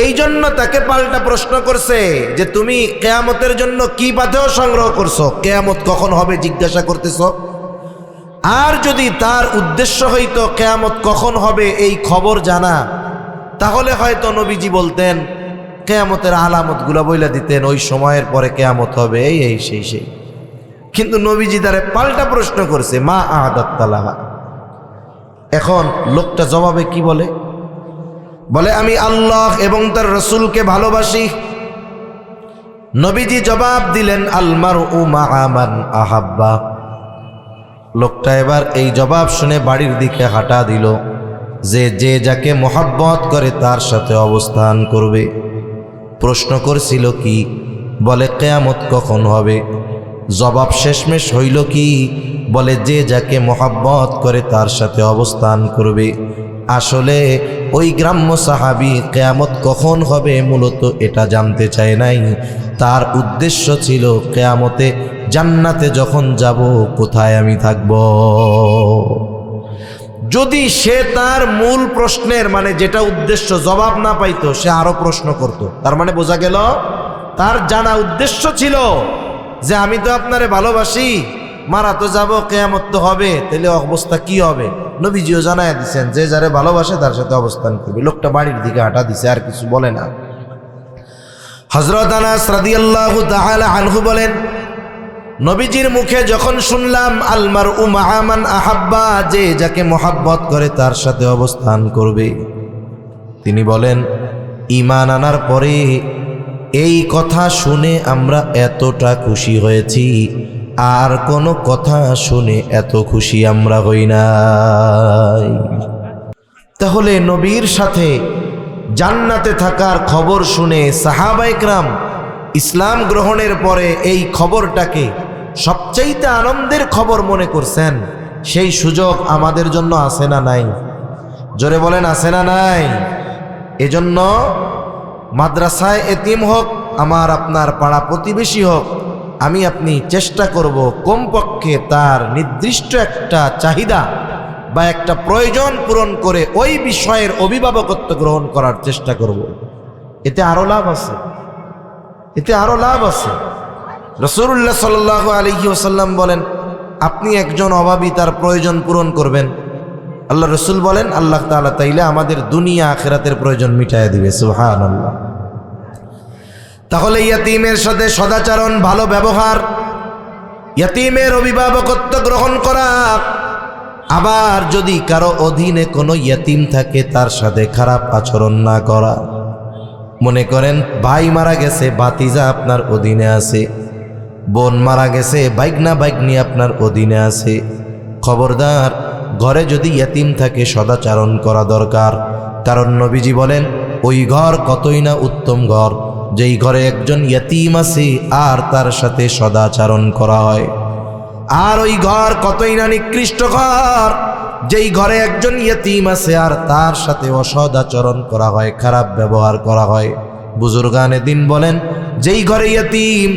এই জন্য তাকে পাল্টা প্রশ্ন করছে যে তুমি কিয়ামতের জন্য কি পাথেয় সংগ্রহ করছো, কিয়ামত কখন হবে জিজ্ঞাসা করতেছ। আর যদি তার উদ্দেশ্য হইতো কিয়ামত কখন হবে এই খবর জানা, তাহলে হয়তো নবীজি বলতেন কিয়ামতের আলামতগুলো বইলা দিতেন, ওই সময়ের পরে কিয়ামত হবে এই সেই। কিন্তু নবীজি তারে পাল্টা প্রশ্ন করছে মা আ'দাত্তা লাহা। এখন লোকটা জবাবে কি বলে? বলে আমি আল্লাহ এবং তার রাসূলকে ভালোবাসি। নবীজি জবাব দিলেন আল মারউ মা'a মান আহাব্বা। লোকটা এবার এই জবাব শুনে বাড়ির দিকে হাঁটা দিল, যে যাকে মোহাব্বত করে তার সাথে অবস্থান করবে। প্রশ্ন করছিল কি? বলে কিয়ামত কখন হবে। জবাব শেষমেশ হইল কি? বলে যে যাকে মোহাব্বত করে তার সাথে অবস্থান করবে। আসলে ওই গ্রাম্য সাহাবী কিয়ামত কখন হবে মূলত এটা জানতে চায় নাই। তার উদ্দেশ্য ছিল কিয়ামতে জান্নাতে যখন যাব কোথায় আমি থাকব। যদি সে তার মূল প্রশ্নের মানে যেটা উদ্দেশ্য জবাব না পাইতো, সে আরো প্রশ্ন করত। তার মানে বোঝা গেল তার জানা উদ্দেশ্য ছিল যে আমি তো আপনারে ভালোবাসি, মারা তো যাব, কিয়ামত তো হবে, তাহলে অবস্থা কি হবে। নবীজিও জানায় দিচ্ছেন যে যারে ভালোবাসে তার সাথে অবস্থান করবে। লোকটা বাড়ির দিকে হাঁটা দিছে, আর কিছু বলে না। হযরত আনাস রাদিয়াল্লাহু তাআলা আনহু বলেন, নবীজির মুখে যখন শুনলাম আল মারউ মাআ মান আহাব্বা, যে যাকে মোহাব্বত করে তার সাথে অবস্থান করবে, তিনি বলেন ঈমান আনার পরে এই কথা শুনে আমরা এতটা খুশি হয়েছি, আর কোনো কথা শুনে এত খুশি আমরা হই নাই। তাহলে নবীর সাথে জান্নাতে থাকার খবর শুনে সাহাবায়ে কেরাম ইসলাম গ্রহণের পরে এই খবরটাকে সবচাইতে আনন্দের খবর মনে করছেন। সেই সুযোগ আমাদের জন্য আছে না নাই? জোরে বলেন, আছে না নাই? এজন্য মাদ্রাসায় এতিম হোক, আমার আপনার পাড়া প্রতিবেশী হোক, আমি আপনি চেষ্টা করব কমপক্ষে তার নির্দিষ্ট একটা চাহিদা বা একটা প্রয়োজন পূরণ করে ওই বিষয়ের অভিভাবকত্ব গ্রহণ করার চেষ্টা করব। এতে আরো লাভ আছে, এতে আরো লাভ আছে। রাসূলুল্লাহ সাল্লাল্লাহু আলাইহি ওয়াসাল্লাম বলেন, আপনি একজন অভাবী, তার প্রয়োজন পূরণ করবেন, আল্লাহ রসুল বলেন আল্লাহ তাআলা তাইলে আমাদের দুনিয়া আখিরাতের প্রয়োজন মিটাইয়া দিবে। সুবহানাল্লাহ। তাহলে ইয়াতীমের সাথে সদাচরণ, ভালো ব্যবহার, ইয়াতীমের অভিভাবকত্ব গ্রহণ করা, আবার যদি কারো অধীনে কোনো ইয়াতীম থাকে তার সাথে খারাপ আচরণ না করা। মনে করেন ভাই মারা গেছে, ভাতিজা আপনার অধীনে আছে, বোন মারা গেছে, বাইগনা বাইগনি আপনার অধীনে আছে, খবরদার ঘরে যদি ইয়াতীম থাকে সদাচরণ করা দরকার। কারণ নবীজি বলেন ওই ঘর কতই না উত্তম ঘর যেই ঘরে একজন ইয়াতীম আছে আর তার সাথে সদাচরণ করা হয়, আর ওই ঘর কতই না নিকৃষ্ট ঘর যেই ঘরে একজন ইয়াতীম আছে আর তার সাথে অসদাচরণ করা হয়, খারাপ ব্যবহার করা হয়। বুজুর্গানে দিন বলেন যেই ঘরে ইয়াতীম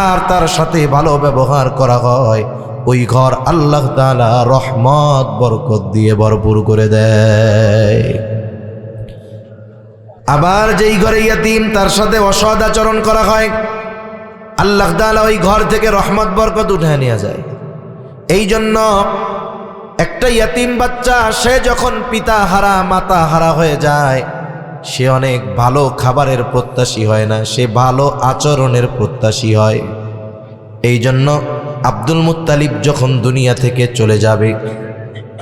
আর তার সাথে ভালো ব্যবহার করা হয়, ওই ঘর আল্লাহ তাআলা রহমত বরকত দিয়ে ভরপুর করে দেয়। আবার যেই ঘরে ইয়াতীম তার সাথে অসদাচরণ করা হয়, আল্লাহ তাআলা ওই ঘর থেকে রহমত বরকত উঠে নিয়ে যায়। এই জন্য একটা ইয়াতীম বাচ্চা সে যখন পিতা হারা মাতা হারা হয়ে যায়, সে অনেক ভালো খাবারের প্রত্যাশী হয় না, সে ভালো আচরণের প্রত্যাশী হয়। এই জন্য আব্দুল মুত্তালিব যখন দুনিয়া থেকে চলে যাবে,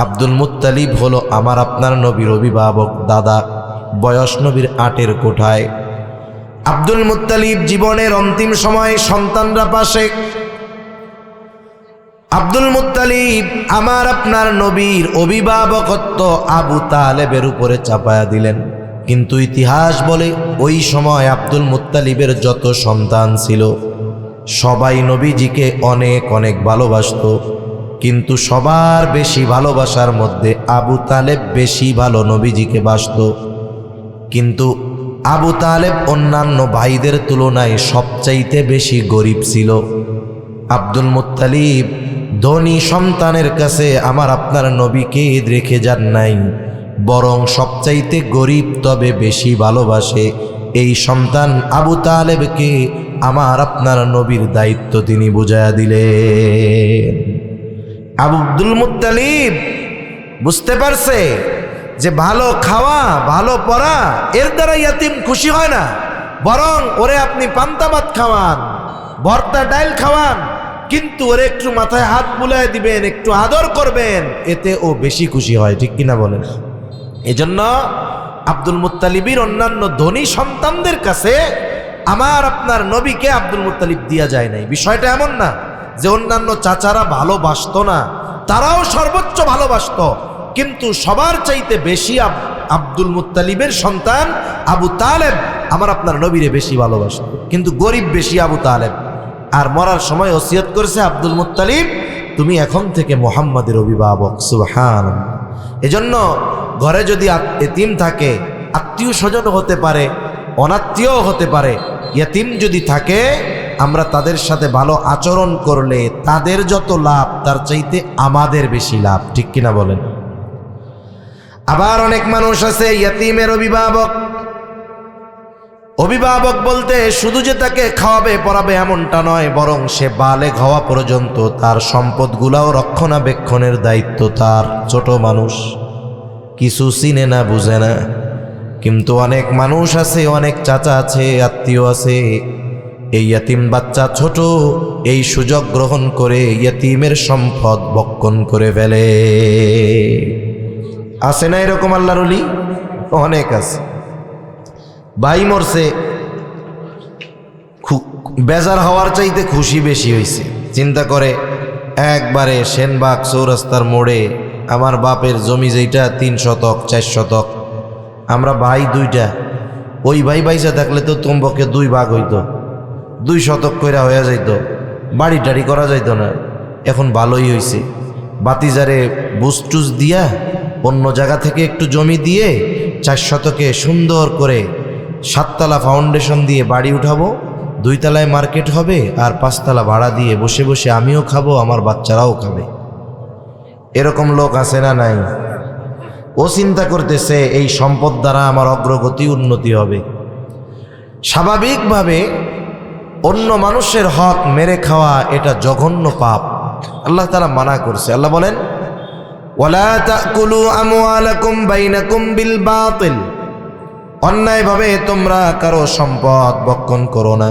আব্দুল মুত্তালিব হলো আমার আপনার নবীর অভিভাবক, দাদা, বয়স নবীর 8-এর কোঠায়। আব্দুল মুত্তালিব জীবনের অন্তিম সময় সন্তানরা পাশে, আব্দুল মুত্তালিব আমার আপনার নবীর অভিভাবকত্ব আবু তালেবের উপরে চাপায়া দিলেন। কিন্তু ইতিহাস বলে ওই সময় আব্দুল মুত্তালিবের যত সন্তান ছিল সবাই নবীজিকে অনেক অনেক ভালোবাসত, কিন্তু সবার বেশি ভালোবাসার মধ্যে আবু তালেব বেশি ভালো নবীজিকে বাসত। কিন্তু আবু তালেব অন্যান্য ভাইদের তুলনায় সবচাইতে বেশি গরিব ছিল। আব্দুল মুত্তালিব ধনী সন্তানের কাছে আমার আপনার নবীকে রেখে যান নাই, বরং সবচাইতে গরিব তবে বেশি ভালোবাসে এই সন্তান আবু তালেবকে আমার আপনার নবীর দায়িত্ব তিনি বুঝাইয়া দিলেন। আব্দুল মুত্তালিব বুঝতে পারছে যে ভালো খাওয়া ভালো পড়া এর দ্বারা ইয়াতীম খুশি হয় না, বরং ওরে আপনি পান্তা ভাত খাওয়ান, ভর্তা ডাল খাওয়ান, কিন্তু ওরে একটু মাথায় হাত বুলাই দিবেন, একটু আদর করবেন, এতে ও বেশি খুশি হয়। ঠিক কিনা বলেন? এজন্য আব্দুল মুত্তালিবের অন্যান্য ধনী সন্তানদের কাছে আমার আপনার নবীকে আব্দুল মুত্তালিব দিয়া যায় নাই। বিষয়টা এমন না যে অন্যান্য চাচারা ভালোবাসতো না, তারাও সর্বোচ্চ ভালোবাসতো, কিন্তু সবার চাইতে বেশি আব্দুল মুত্তালিবের সন্তান আবু তালেব আমার আপনার নবীরে বেশি ভালোবাসতো, কিন্তু গরিব বেশি আবু তালেব। আর মরার সময় ওসিয়ত করেছে আব্দুল মুত্তালিব তুমি এখন থেকে মুহাম্মাদের অভিভাবক। সুবহানাল্লাহ। এজন্য ঘরে যদি এতিম থাকে, আত্মীয় স্বজন হতে পারে, অনাত্মীয় হতে পারে, ইয়াতীম যদি থাকে আমরা তাদের সাথে ভালো আচরণ করলে তাদের যত লাভ তার চাইতে আমাদের বেশি লাভ। ঠিক কিনা বলেন? আবার অনেক মানুষ আছে ইয়াতিমের অভিভাবক। অভিভাবক বলতে শুধু যে তাকে খাওয়াবে পড়াবে এমনটা নয়, বরং সে বালেগ হওয়া পর্যন্ত তার সম্পদগুলাও রক্ষণাবেক্ষণের দায়িত্ব তার। ছোট মানুষ, কিছু চিনে না, বুঝে না, কিন্তু অনেক মানুষ আছে, অনেক চাচা আছে, আত্মীয় আছে, এই ইয়াতিম বাচ্চা ছোট, এই সুযোগ গ্রহণ করে ইয়াতিমের সম্পদ ভক্ষণ করে ফেলে। আছে না এরকম আল্লাহর ওলি? অনেক আছে। ভাই মরছে, বেজার হওয়ার চাইতে খুশি বেশি হয়েছে। চিন্তা করে একবারে সেনবাগ চৌরাস্তার মোড়ে আমার বাপের জমি যেটা 3 শতক 4 শতক, আমরা ভাই 2টা, ওই ভাই বাইসা থাকলে তো তোমাকে 2 ভাগ হইতো, 2 শতক কইরা হয়ে যাইতো, বাড়ি টাড়ি করা যাইতো না। এখন ভালোই হয়েছে, বাতিজারে বুস্টুস দিয়া অন্য জায়গা থেকে একটু জমি দিয়ে 4 শতকে সুন্দর করে 7 তলা ফাউন্ডেশন দিয়ে বাড়ি উঠাবো, 2 তলায় মার্কেট হবে, আর 5 তলা ভাড়া দিয়ে বসে বসে আমিও খাবো, আমার বাচ্চারাও খাবে। এরকম লোক আছে না নাই? ও চিন্তা করতেছে এই সম্পদ দ্বারা আমার অগ্রগতি উন্নতি হবে। স্বাভাবিকভাবে অন্য মানুষের হক মেরে খাওয়া এটা জঘন্য পাপ, আল্লাহ তাআলা মানা করছে। আল্লাহ বলেন, ওয়ালা তাকুলু আমওয়ালাকুম বাইনাকুম বিল বাতিল, অন্যায়ভাবে তোমরা কারো সম্পদ ভক্ষণ করো না।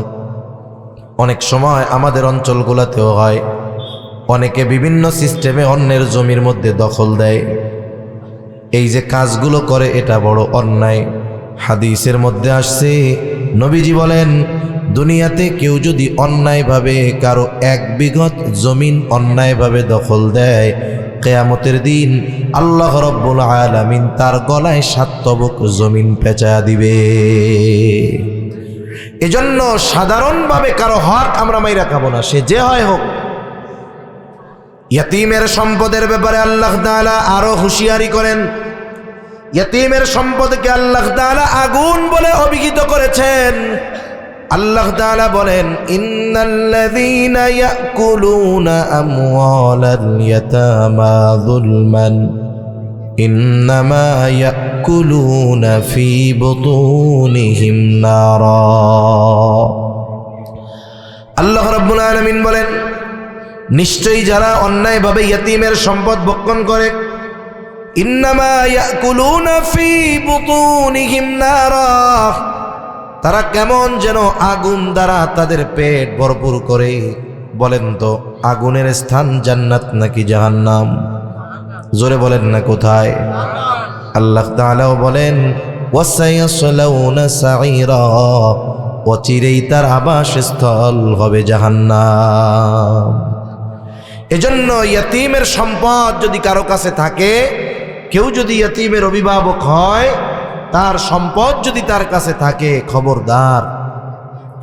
অনেক সময় আমাদের অঞ্চলগুলোতেও হয়, অনেকে বিভিন্ন সিস্টেমে অন্যের জমির মধ্যে দখল দেয়। এই যে কাজগুলো করে এটা বড় অন্যায়। হাদিসের মধ্যে আসছে, নবীজি বলেন, দুনিয়াতে কেউ যদি অন্যায়ভাবে কারো 1 বিঘত জমিন অন্যায়ভাবে দখল দেয়, কিয়ামতের দিন আল্লাহ রাব্বুল আলামিন তার গলায় 7 তবক জমিন পেঁচায়া দিবে। এজন্য সাধারণভাবে কারো হক আমরা মাইরা খাবো না, সে যে হয় হোক। ইয়াতিমের সম্পদের ব্যাপারে আল্লাহ তাআলা আরো হুঁশিয়ারি করেন। ইয়াতিমের সম্পদকে আল্লাহ তাআলা আগুন বলে অভিহিত করেছেন। আল্লাহ তাআলা বলেন, ইন্নাল্লাযীনা ইয়াকুলুনা আমওয়ালাল ইয়াতামা যুলমান ইন্নামা ইয়াকুলুনা ফি বুতুনিহিম নারা। আল্লাহ রাব্বুল আলামিন বলেন, নিশ্চয়ই যারা অন্যায়ভাবে ইয়াতিমের সম্পদ ভক্ষণ করে, ইন্নামা ইয়াকুলুনা ফি বুতুনিহিম নারা, তারা কেমন যেন আগুন দ্বারা তাদের পেট ভরপুর করে। বলেন তো, আগুনের স্থান জান্নাত নাকি জাহান্নাম? জোরে বলেন না কোথায়? আল্লাহ তাআলাও বলেন, ওয়াসায়াসলাউনা সাঈরা, অচিরেই তার আবাসস্থল হবে জাহান্নাম। এজন্য ইয়াতিমের সম্পদ যদি কারো কাছে থাকে, কেউ যদি ইয়াতিমের অভিভাবক হয়, তার সম্পদ যদি তার কাছে থাকে, খবরদার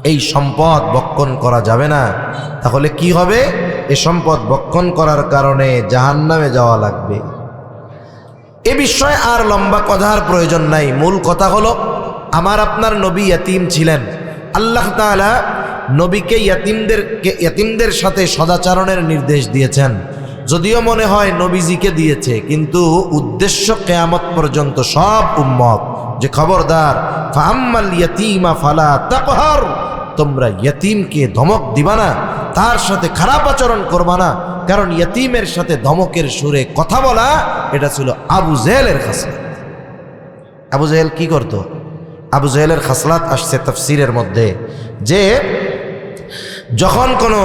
এই সম্পদ ভক্ষণ করা যাবে না। তাহলে কি হবে? এই সম্পদ ভক্ষণ করার কারণে জাহান্নামে যাওয়া লাগবে। এ বিষয়ে আর লম্বা কথার প্রয়োজন নাই। মূল কথা হলো, আমার আপনার নবী ইয়াতিম ছিলেন। আল্লাহ তাআলা নবীকে ইয়াতিমদের সাথে সদাচরণের নির্দেশ দিয়েছেন। যদিও মনে হয় নবীজিকে দিয়েছে, কিন্তু উদ্দেশ্য কিয়ামত পর্যন্ত সব উম্মত, যে খবরদার, ফাআম্মাল ইয়াতীমা ফালা তাকহার, তোমরা ইয়াতিমকে ধমক দিবা না, তার সাথে খারাপ আচরণ করবা না। কারণ ইয়াতিমের সাথে ধমকের সুরে কথা বলা, এটা ছিল আবু জেহেলের খাসলাত। আবু জেহেল কি করত? আবু জেহেলের খাসলাত আসছে তাফসীরের মধ্যে, যে যখন কোনো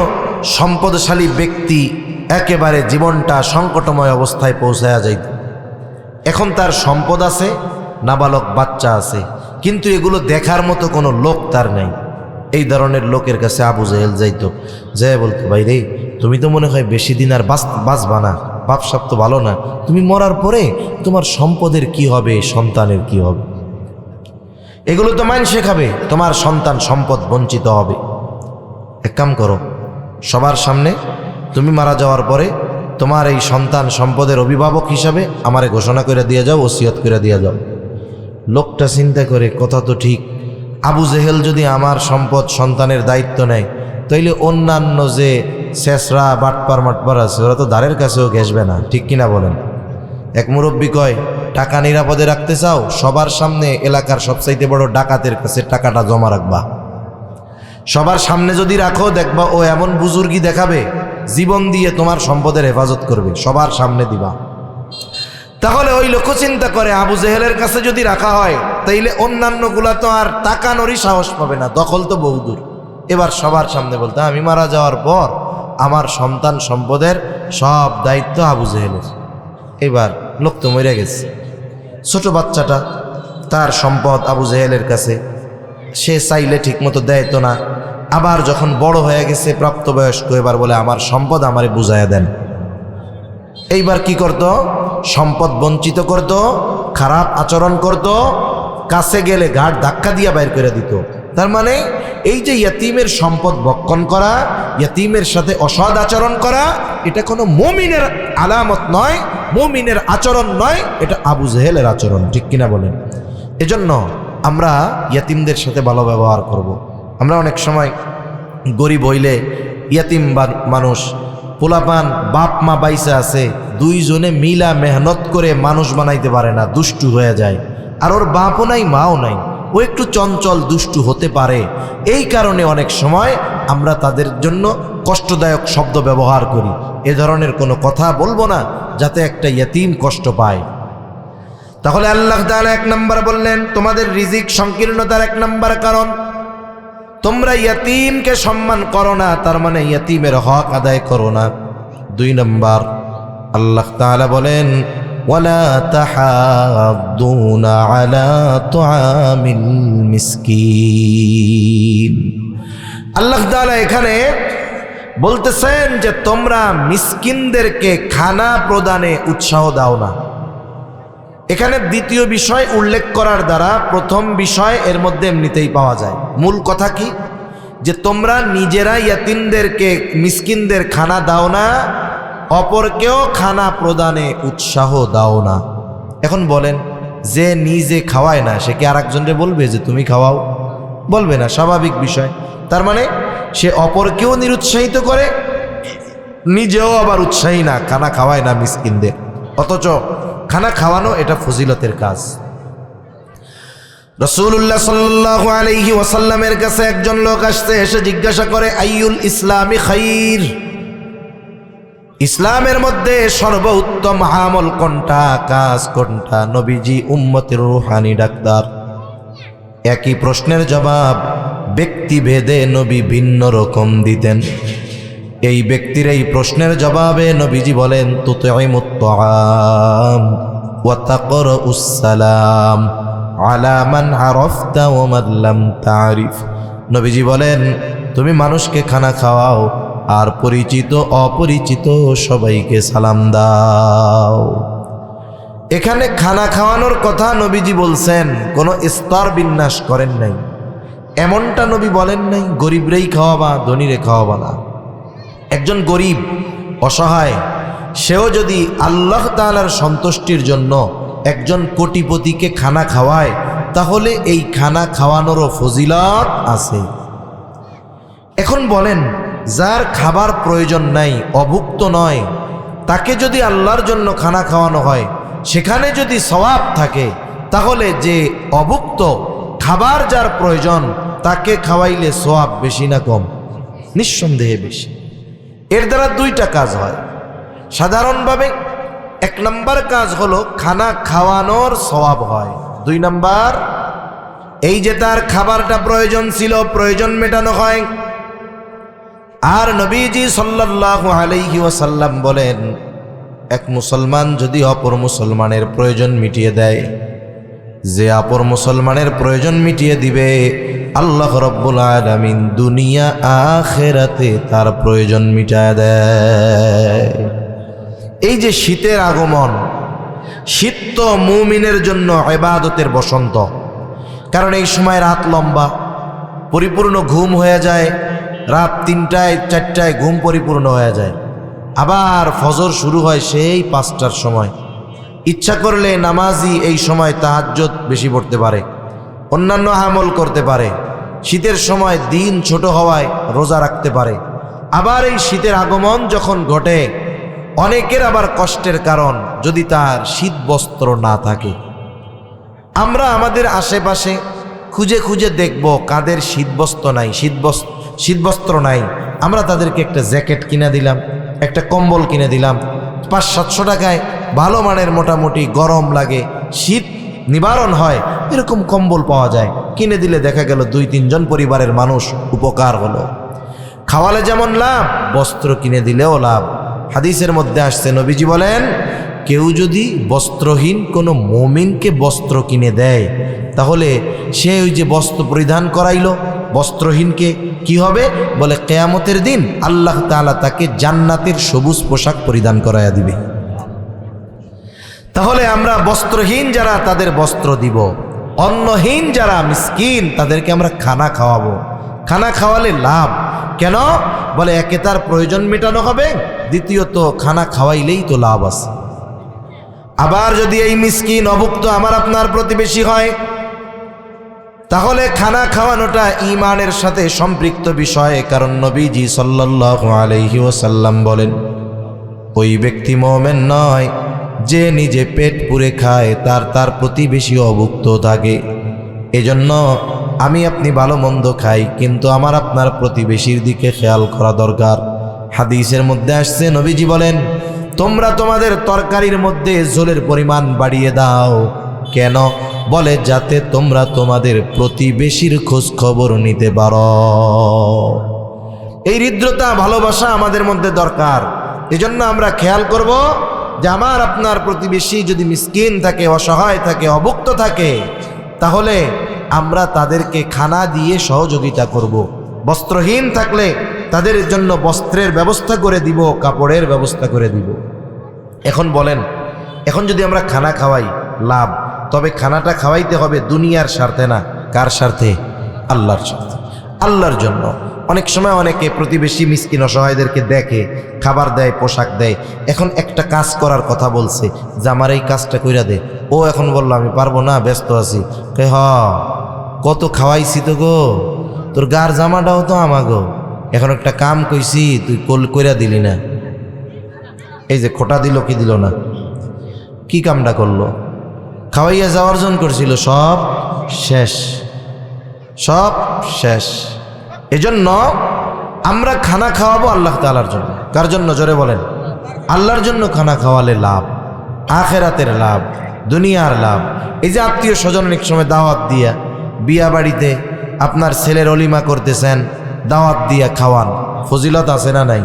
সম্পদশালী ব্যক্তি একেবারে জীবনটা সংকটময় অবস্থায় পৌঁছায়া যাইত, এখন তার সম্পদ আছে, নাবালক বাচ্চা আছে, কিন্তু এগুলো দেখার মতো কোনো লোক তার নেই। এই ধরনের লোকের কাছে আবু জেহেল যাইতো, যে বলতো, ভাই রে, তুমি তো মনে হয় বেশি দিন আর বাঁচবা না, বাপসাপ তো ভালো না, তুমি মরার পরে তোমার সম্পদের কি হবে, সন্তানের কি হবে? এগুলো তো মানুষে খাবে, তোমার সন্তান সম্পদ বঞ্চিত হবে। এক কাম করো, সবার সামনে তুমি মারা যাওয়ার পরে তোমার এই সন্তান সম্পদের অভিভাবক হিসাবে আমারে ঘোষণা করে দিয়ে যাও, ওসিয়ত করে দিয়ে যাও। লোকটা চিন্তা করে, কথা তো ঠিক, আবু জেহেল যদি আমার সম্পদ সন্তানের দায়িত্ব নেয়, তাইলে অন্যান্য যে শেষরা বাটপার মাটপার আছে, ওরা তো দ্বারের কাছেও ঘেসবে না, ঠিক কিনা বলেন? এক মুরব্বী কয়, টাকা নিরাপদে রাখতে চাও, সবার সামনে এলাকার সবচাইতে বড় ডাকাতের কাছে টাকাটা জমা রাখবা। সবার সামনে যদি রাখো, দেখবা ও এমন বুজুর্গি দেখাবে, জীবন দিয়ে তোমার সম্পদের হেফাজত করবে, সবার সামনে দিবা। তাহলে ওই লোক চিন্তা করে আবু জেহেলের কাছে যদি রাখা হয়, তাইলে অন্যান্যগুলা তো আর তাকানোরই সাহস পাবে না, দখল তো বহুদূর। এবার সবার সামনে বলতে, আমি মারা যাওয়ার পর আমার সন্তান সম্পদের সব দায়িত্ব আবু জেহেলের। এবার লোক তো মরে গেছে, ছোট বাচ্চাটা, তার সম্পদ আবু জেহেলের কাছে, সে চাইলে ঠিকমতো দেয় তো না। আবার যখন বড় হয়ে গেছে, প্রাপ্তবয়স্ক, এবার বলে আমার সম্পদ আমারে বুঝাইয়া দেন। এইবার কি করত? সম্পদ বঞ্চিত করত, খারাপ আচরণ করত, কাছে গেলে ঘাট ধাক্কা দিয়া বাইর করে দিত। তার মানে এই যে ইয়াতিমের সম্পদ ভক্ষণ করা, ইয়াতিমের সাথে অসৎ আচরণ করা, এটা কোনো মুমিনের আলামত নয়, মুমিনের আচরণ নয়, এটা আবু জেহেলের আচরণ। ঠিক কিনা বলেন? এজন্য আমরা ইয়াতিমদের সাথে ভালো ব্যবহার করব। আমরা অনেক সময় গরিব হইলে ইয়াতিম মানুষ, পোলাপান বাপ মা বাইসা আছে, দুইজনে মিলা মেহনত করে মানুষ বানাইতে পারে না, দুষ্টু হয়ে যায়। আর ওর বাপও নাই মাও নাই, ও একটু চঞ্চল দুষ্টু হতে পারে। এই কারণে অনেক সময় আমরা তাদের জন্য কষ্টদায়ক শব্দ ব্যবহার করি। এ ধরনের কোনো কথা বলবো না যাতে একটা ইয়াতিম কষ্ট পায়। তাহলে আল্লাহ তাআলা 1 নম্বর বললেন, তোমাদের রিজিক সংকীর্ণতার 1 নম্বর কারণ তোমরা ইয়াতিমকে সম্মান করো না, তার মানে ইয়াতিমের হক আদায় করো না। 2 নম্বর আল্লাহ তাআলা বলেন, ওয়ালা তাহাদ্দুনা আলা তুআমিল মিসকিন। আল্লাহ তাআলা এখানে বলতেছেন যে তোমরা মিসকিনদেরকে খানা প্রদানে উৎসাহ দাও না। এখানে দ্বিতীয় বিষয় উল্লেখ করার দ্বারা প্রথম বিষয় এর মধ্যে এমনিতেই পাওয়া যায়। মূল কথা কি? যে তোমরা নিজেরা ইয়াতিমদেরকে, মিসকিনদের খানা দাও না, অপরকেও খানা প্রদানে উৎসাহ দাও না। এখন বলেন, যে নিজে খাওয়ায় না সে কি আরেকজনকে বলবে যে তুমি খাওয়াও? বলবে না, স্বাভাবিক বিষয়। তার মানে সে অপরকেও নিরুৎসাহিত করে, নিজেও আবার উৎসাহী না, খানা খাওয়ায় না মিসকিনদের। অথচ খানা খাওয়ানো এটা ফজিলতের কাজ। রাসূলুল্লাহ সাল্লাল্লাহু আলাইহি ওয়াসাল্লামের কাছে একজন লোক আসতে, এসে জিজ্ঞাসা করে, আইয়ুল ইসলামি খাইর, ইসলামের মধ্যে সর্বোত্তম আমল কোনটা, কাজ কোনটা? নবীজি উম্মতের রূহানি ডাক্তার। একই প্রশ্নের জবাব ব্যক্তিভেদে নবী ভিন্ন রকম দিতেন। এই ব্যক্তির এই প্রশ্নের জবাবে নবীজি বলেন, তুতঈমুত তাআম ওয়া তাকরাউস সালাম আলা মান আরাফতা ওয়া মান লাম তারিফ। নবীজি বলেন, তুমি মানুষকে খানা খাওয়াও আর পরিচিত অপরিচিত সবাইকে সালাম দাও। এখানে খানা খাওয়ানোর কথা নবীজি বলছেন, কোনো স্তর বিন্যাস করেন নাই। এমনটা নবী বলেন নাই গরিবরেই খাওয়াবা, ধনীরে খাওয়াবা না। একজন গরিব অসহায়, সেও যদি আল্লাহ তাআলার সন্তুষ্টির জন্য একজন কোটিপতিকে খানা খাওয়ায়, তাহলে এই খানা খাওয়ানোরও ফজিলত আছে। এখন বলেন, যার খাবার প্রয়োজন নাই, অভুক্ত নয়, তাকে যদি আল্লাহর জন্য খানা খাওয়ানো হয়, সেখানে যদি সওয়াব থাকে, তাহলে যে অভুক্ত, খাবার যার প্রয়োজন, তাকে খাওয়াইলে সওয়াব বেশি না কম? নিঃসন্দেহে বেশি। এর দ্বারা 2টা কাজ হয় সাধারণভাবে। 1 নম্বর কাজ হলো খানা খাওয়ানোর সওয়াব হয়। 2 নম্বর, এই যে তার খাবারটা প্রয়োজন ছিল, প্রয়োজন মেটানো হয়। আর নবীজি সাল্লাল্লাহু আলাইহি ওয়াসাল্লাম বলেন, এক মুসলমান যদি অপর মুসলমানের প্রয়োজন মিটিয়ে দেয়, যে অপর মুসলমানের প্রয়োজন মিটিয়ে দিবে, আল্লাহ রাব্বুল আলামিন দুনিয়া আখিরাতে তার প্রয়োজন মিটায় দেয়। এই যে শীতের আগমন, শীত তো মুমিনের জন্য ইবাদতের বসন্ত। কারণ এই সময় রাত লম্বা, পরিপূর্ণ ঘুম হয়ে যায়, রাত 3টায় 4টায় ঘুম পরিপূর্ণ হয়ে যায়। আবার ফজর শুরু হয় সেই 5টার সময়। ইচ্ছা করলে নামাজি এই সময় তাহাজ্জুদ বেশি পড়তে পারে, অন্যান্য আমল করতে পারে। শীতের সময় দিন ছোট হওয়ায় রোজা রাখতে পারে। আবার এই শীতের আগমন যখন ঘটে, অনেকের আবার কষ্টের কারণ যদি তার শীত বস্ত্র না থাকে। আমরা আমাদের আশেপাশে খুঁজে খুঁজে দেখব কাদের শীতবস্ত্র নাই, আমরা তাদেরকে একটা জ্যাকেট কিনে দিলাম, একটা কম্বল কিনে দিলাম, 500-700 টাকায় ভালো মানের মোটামুটি গরম লাগে, শীত নিবারণ হয় এরকম কম্বল পাওয়া যায়, কিনে দিলে দেখা গেল 2-3 জন পরিবারের মানুষ উপকার হলো। খাওয়ালে যেমন লাভ, বস্ত্র কিনে দিলেও লাভ। হাদিসের মধ্যে আসছে, নবীজি বলেন, কেউ যদি বস্ত্রহীন কোনো মুমিনকে বস্ত্র কিনে দেয়, তাহলে সে ওই যে বস্ত্র পরিধান করাইলো বস্ত্রহীনকে, কি হবে বলে, কিয়ামতের দিন আল্লাহ তাআলা তাকে জান্নাতের সবুজ পোশাক পরিধান করাইয়া দিবে। তাহলে আমরা বস্ত্রহীন যারা তাদের বস্ত্র দিব, অন্নহীন যারা মিসকিন তাদেরকে আমরা খানা খাওয়াবো। খানা খাওয়ালে লাভ কেন বলে, একে তার প্রয়োজন মেটানো হবে, দ্বিতীয়ত খানা খাওয়াইলেই তো লাভ আছে। আবার যদি এই মিসকিন অভুক্ত আমার আপনার প্রতিবেশী হয়, তাহলে খানা খাওয়ানোটা ঈমানের সাথে সম্পৃক্ত বিষয়। কারণ নবীজি সাল্লাল্লাহু আলাইহি ওয়াসাল্লাম বলেন, ওই ব্যক্তি মুমিন নয় যে নিজে পেট পুরে খায়, তার প্রতিবেশী অভুক্ত থাকে। এজন্য আমি আপনি ভালো মন্দ খাই, কিন্তু আমার আপনার প্রতিবেশীর দিকে খেয়াল করা দরকার। হাদিসের মধ্যে আসছে, নবীজি বলেন, তোমরা তোমাদের তরকারির মধ্যে ঝোলের পরিমাণ বাড়িয়ে দাও। কেন বলে, যাতে তোমরা তোমাদের প্রতিবেশীর খোঁজ খবর নিতে পারো। এই হৃদ্রতা ভালোবাসা আমাদের মধ্যে দরকার। এজন্য আমরা খেয়াল করব যে আমার আপনার প্রতিবেশী যদি মিসকিন থাকে, অসহায় থাকে, অভুক্ত থাকে, তাহলে আমরা তাদেরকে খানা দিয়ে সহযোগিতা করব। বস্ত্রহীন থাকলে তাদের জন্য বস্ত্রের ব্যবস্থা করে দিব, কাপড়ের ব্যবস্থা করে দিব। এখন বলেন, এখন যদি আমরা খানা খাওয়াই লাভ, তবে খানাটা খাওয়াইতে হবে দুনিয়ার স্বার্থে না, কার স্বার্থে? আল্লাহর স্বার্থে, আল্লাহর জন্য। অনেক সময় অনেকে প্রতিবেশী মিসকিন অসহায়দেরকে দেখে, খাবার দেয়, পোশাক দেয়। এখন একটা কাজ করার কথা বলছে যে আমার এই কাজটা কইরা দে, ও এখন বললো আমি পারবো না, ব্যস্ত আছি। হ, কত খাওয়াইছি তো গো, তোর গার জামাটাও তো আমাগো, এখন একটা কাম কইছি তুই কইরা দিলি না। এই যে খোটা দিল কি দিল না, কি কামটা করলো? খাওয়াইয়া যাওয়ার জন্য করছিল, সব শেষ, সব শেষ। এজন্য আমরা খানা খাওয়াবো আল্লাহ তাআলার জন্য। কার জন্য? জোরে বলেন। আল্লাহর জন্য খানা খাওয়ালে লাভ, আখেরাতের লাভ, দুনিয়ার লাভ। এই যে আত্মীয় স্বজন অনেক সময় দাওয়াত দিয়া, বিয়া বাড়িতে আপনার ছেলের অলিমা করতেছেন, দাওয়াত দিয়া খাওয়ান, ফজিলত আছে না নাই?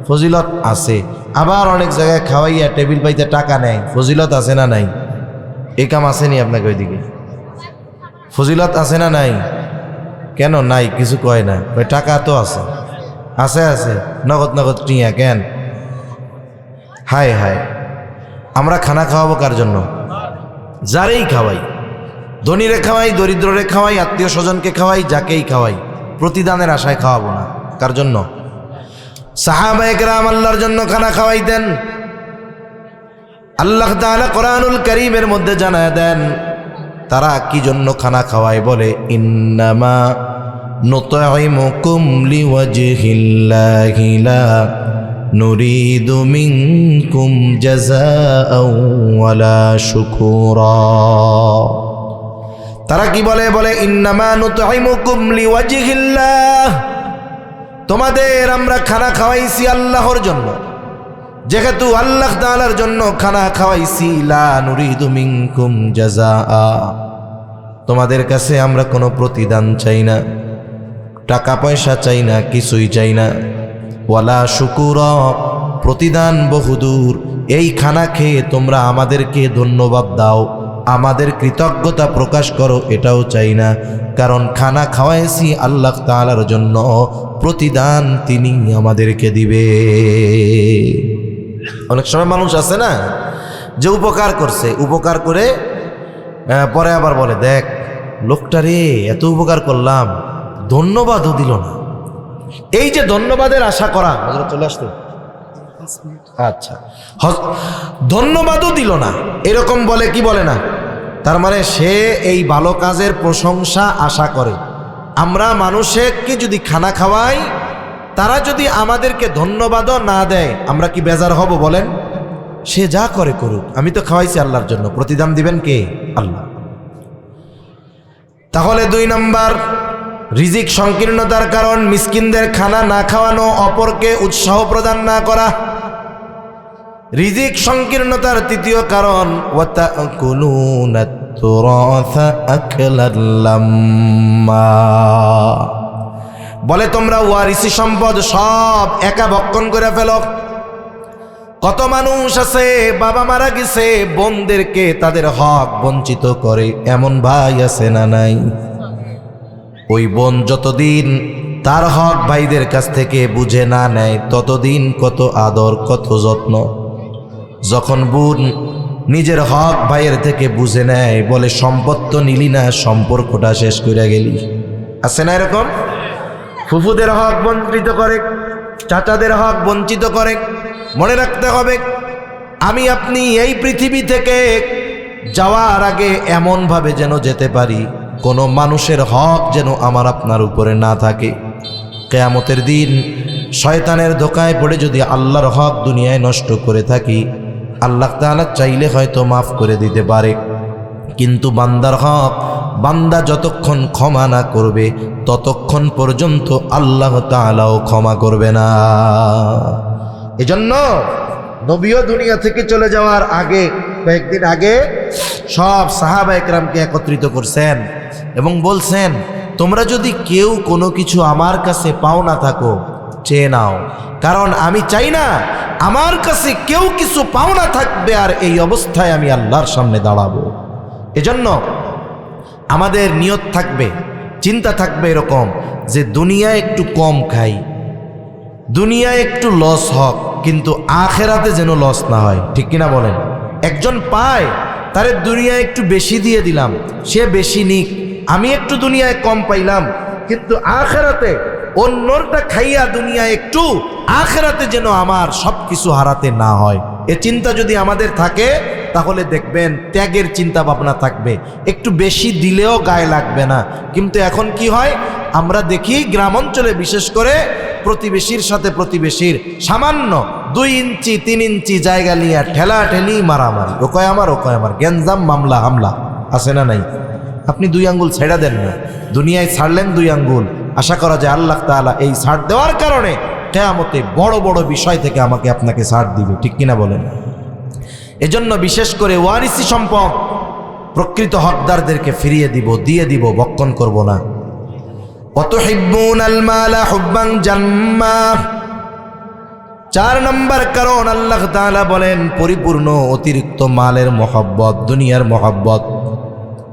ফজিলত আছে। আবার অনেক জায়গায় খাওয়াইয়া টেবিল পাইতে টাকা নেয়, ফজিলত আছে না নাই? এই কাম আসেনি আপনাকে? ওইদিকে ফজিলত আছে না নাই? কেন নাই? কিছু কয় না, ওই টাকা তো আছে, আছে আছে, নগদ নগদ টিয়া কেন? হায় হায়, আমরা খানা খাওয়াবো কার জন্য? যারেই খাওয়াই, ধনীরে খাওয়াই, দরিদ্ররে খাওয়াই, আত্মীয় স্বজনকে খাওয়াই, যাকেই খাওয়াই, প্রতিদানের আশায় খাওয়াবো না। কার জন্য? সাহাবায়ে কেরাম আল্লাহর জন্য খানা খাওয়াইতেন। আল্লাহ তাআলা কোরআনুল কারীমের মধ্যে জানায় দেন তারা কি জন্য খানা খাওয়ায়, বলে ইন্নামা নুতঈমুকুম লিওয়াজহিল্লাহি লা নুরিদু মিনকুম জাযাআও ওয়ালা শুকুরা। তারা কি বলে? বলে ইন্নামা নুতঈমুকুম লিওয়াজহিল্লাহ, তোমাদের আমরা খানা খাওয়াইছি আল্লাহর জন্য। যেহেতু আল্লাহ তাআলার জন্য খানা খাওয়াইছি, লা নুরিদু মিনকুম জাযাআ, তোমাদের কাছে আমরা কোনো প্রতিদান চাই না, টাকা পয়সা চাই না, কিছুই চাই না। ওয়ালা শুকুরা, প্রতিদান বহুদূর। এই খানা খেয়ে তোমরা আমাদেরকে ধন্যবাদ দাও, আমাদের কৃতজ্ঞতা প্রকাশ করো, এটাও চাই না। কারণ খানা খাওয়াইছি আল্লাহ তাআলার জন্য, প্রতিদান তিনি আমাদেরকে দিবে। অনেক সময় মানুষ আছে না যে উপকার করছে, উপকার করে পরে আবার বলে, দেখ লোকটা রে, এত উপকার করলাম, ধন্যবাদও দিল না। এই যে ধন্যবাদের আশা করা, চলে আসতো, আচ্ছা, ধন্যবাদও দিল না, এরকম বলে কি বলে না? তার মানে সে এই ভালো কাজের প্রশংসা আশা করে। আমরা মানুষকে যদি খানা খাওয়াই, তারা যদি আমাদেরকে ধন্যবাদও না দেয় আমরা কি বেজার হব বলেন? সে যা করে করুক, আমি তো খাওয়াইছি আল্লাহর জন্য, প্রতিদান দিবেন কে? আল্লাহ। তাহলে 2 নাম্বার, রিজিক সংকীর্ণতার কারণ মিসকিনদের খানা না খাওয়ানো, অপরকে উৎসাহ প্রদান না করা। রিজিক সংকীর্ণতার 3য় কারণ ওয়াতাকুলুনাত তুরাসা আকলাল লাম্মা, বলে তোমরা ওয়ারিসি সম্পদ সব একা ভক্ষণ করে ফেলো। কত মানুষ আছে বাবা মারা গেছে, বোনদেরকে তাদের হক বঞ্চিত করে, এমন ভাই আছে না নাই? ওই বোন যতদিন তার হক ভাইদের কাছ থেকে বুঝে না নেয় ততদিন কত আদর কত যত্ন। যখন বোন নিজের হক ভাইয়ের থেকে বুঝে নেয়, বলে সম্পদ তো নিলি না, সম্পর্কটা শেষ করে গেলি। আছে না এরকম? ফুফুদের হক বঞ্চিত করে, চাচাদের হক বঞ্চিত করে। মনে রাখতে হবে, আমি আপনি এই পৃথিবী থেকে যাওয়ার আগে এমনভাবে যেন যেতে পারি কোনো মানুষের হক যেন আমার আপনার উপরে না থাকে। কিয়ামতের দিন শয়তানের ধোকায় পড়ে যদি আল্লাহর হক দুনিয়ায় নষ্ট করে থাকি, আল্লাহ তাআলা চাইলে হয়তো মাফ করে দিতে পারে, কিন্তু বান্দার হক বান্দা যতক্ষণ ক্ষমা না করবে ততক্ষণ পর্যন্ত আল্লাহ তাআলাও ক্ষমা করবে না। এজন্য নবীও দুনিয়া থেকে চলে যাওয়ার আগে, কয়েকদিন আগে সব সাহাবা একরামকে একত্রিত করছেন এবং বলছেন, তোমরা যদি কেউ কোনো কিছু আমার কাছে পাও না থাকো চেয়ে নাও, কারণ আমি চাই না আমার কাছে কেউ কিছু পাও না থাকবে আর এই অবস্থায় আমি আল্লাহর সামনে দাঁড়াবো। এজন্য আমাদের নিয়ত থাকবে, চিন্তা থাকবে এরকম যে দুনিয়ায় একটু কম খাই, দুনিয়ায় একটু লস হোক, কিন্তু আখেরাতে যেন লস না হয়। ঠিক কিনা বলেন? একজন পায়, তারে দুনিয়ায় একটু বেশি দিয়ে দিলাম, সে বেশি নিক, আমি একটু দুনিয়ায় কম পাইলাম, কিন্তু আখেরাতে অন্যটা খাইয়া দুনিয়ায় একটু, আখেরাতে যেন আমার সব কিছু হারাতে না হয়। এ চিন্তা যদি আমাদের থাকে তাহলে দেখবেন ত্যাগের চিন্তা ভাবনা থাকবে, একটু বেশি দিলেও গায়ে লাগবে না। কিন্তু এখন কি হয়, আমরা দেখি গ্রাম অঞ্চলে বিশেষ করে প্রতিবেশীর সাথে প্রতিবেশীর সামান্য 2 ইঞ্চি 3 ইঞ্চি জায়গা নিয়ে ঠেলা ঠেলি, মারামারি, ও কয় আমার, গ্যাঞ্জাম, মামলা হামলা, আছে না নাই? আপনি 2 আঙ্গুল ছেড়া দেন না, দুনিয়ায় ছাড়লেন 2 আঙ্গুল, আশা করা যায় আল্লাহ তাআলা এই ছাড় দেওয়ার কারণে কিয়ামতে বড় বড় বিষয় থেকে আমাকে আপনাকে ছাড় দিবে। ঠিক কিনা বলেন? এজন্য বিশেষ করে ওয়ারিসি সম্পদ প্রকৃত হকদারদেরকে ফিরিয়ে দিব, দিয়ে দিব, ভক্ষণ করব না। ওয়াতুহিব্বুনাল মালা হুব্বান জাম্মা। 4 নম্বর কারণ আল্লাহ তাআলা বলেন পরিপূর্ণ অতিরিক্ত মালের মহব্বত, দুনিয়ার মহব্বত।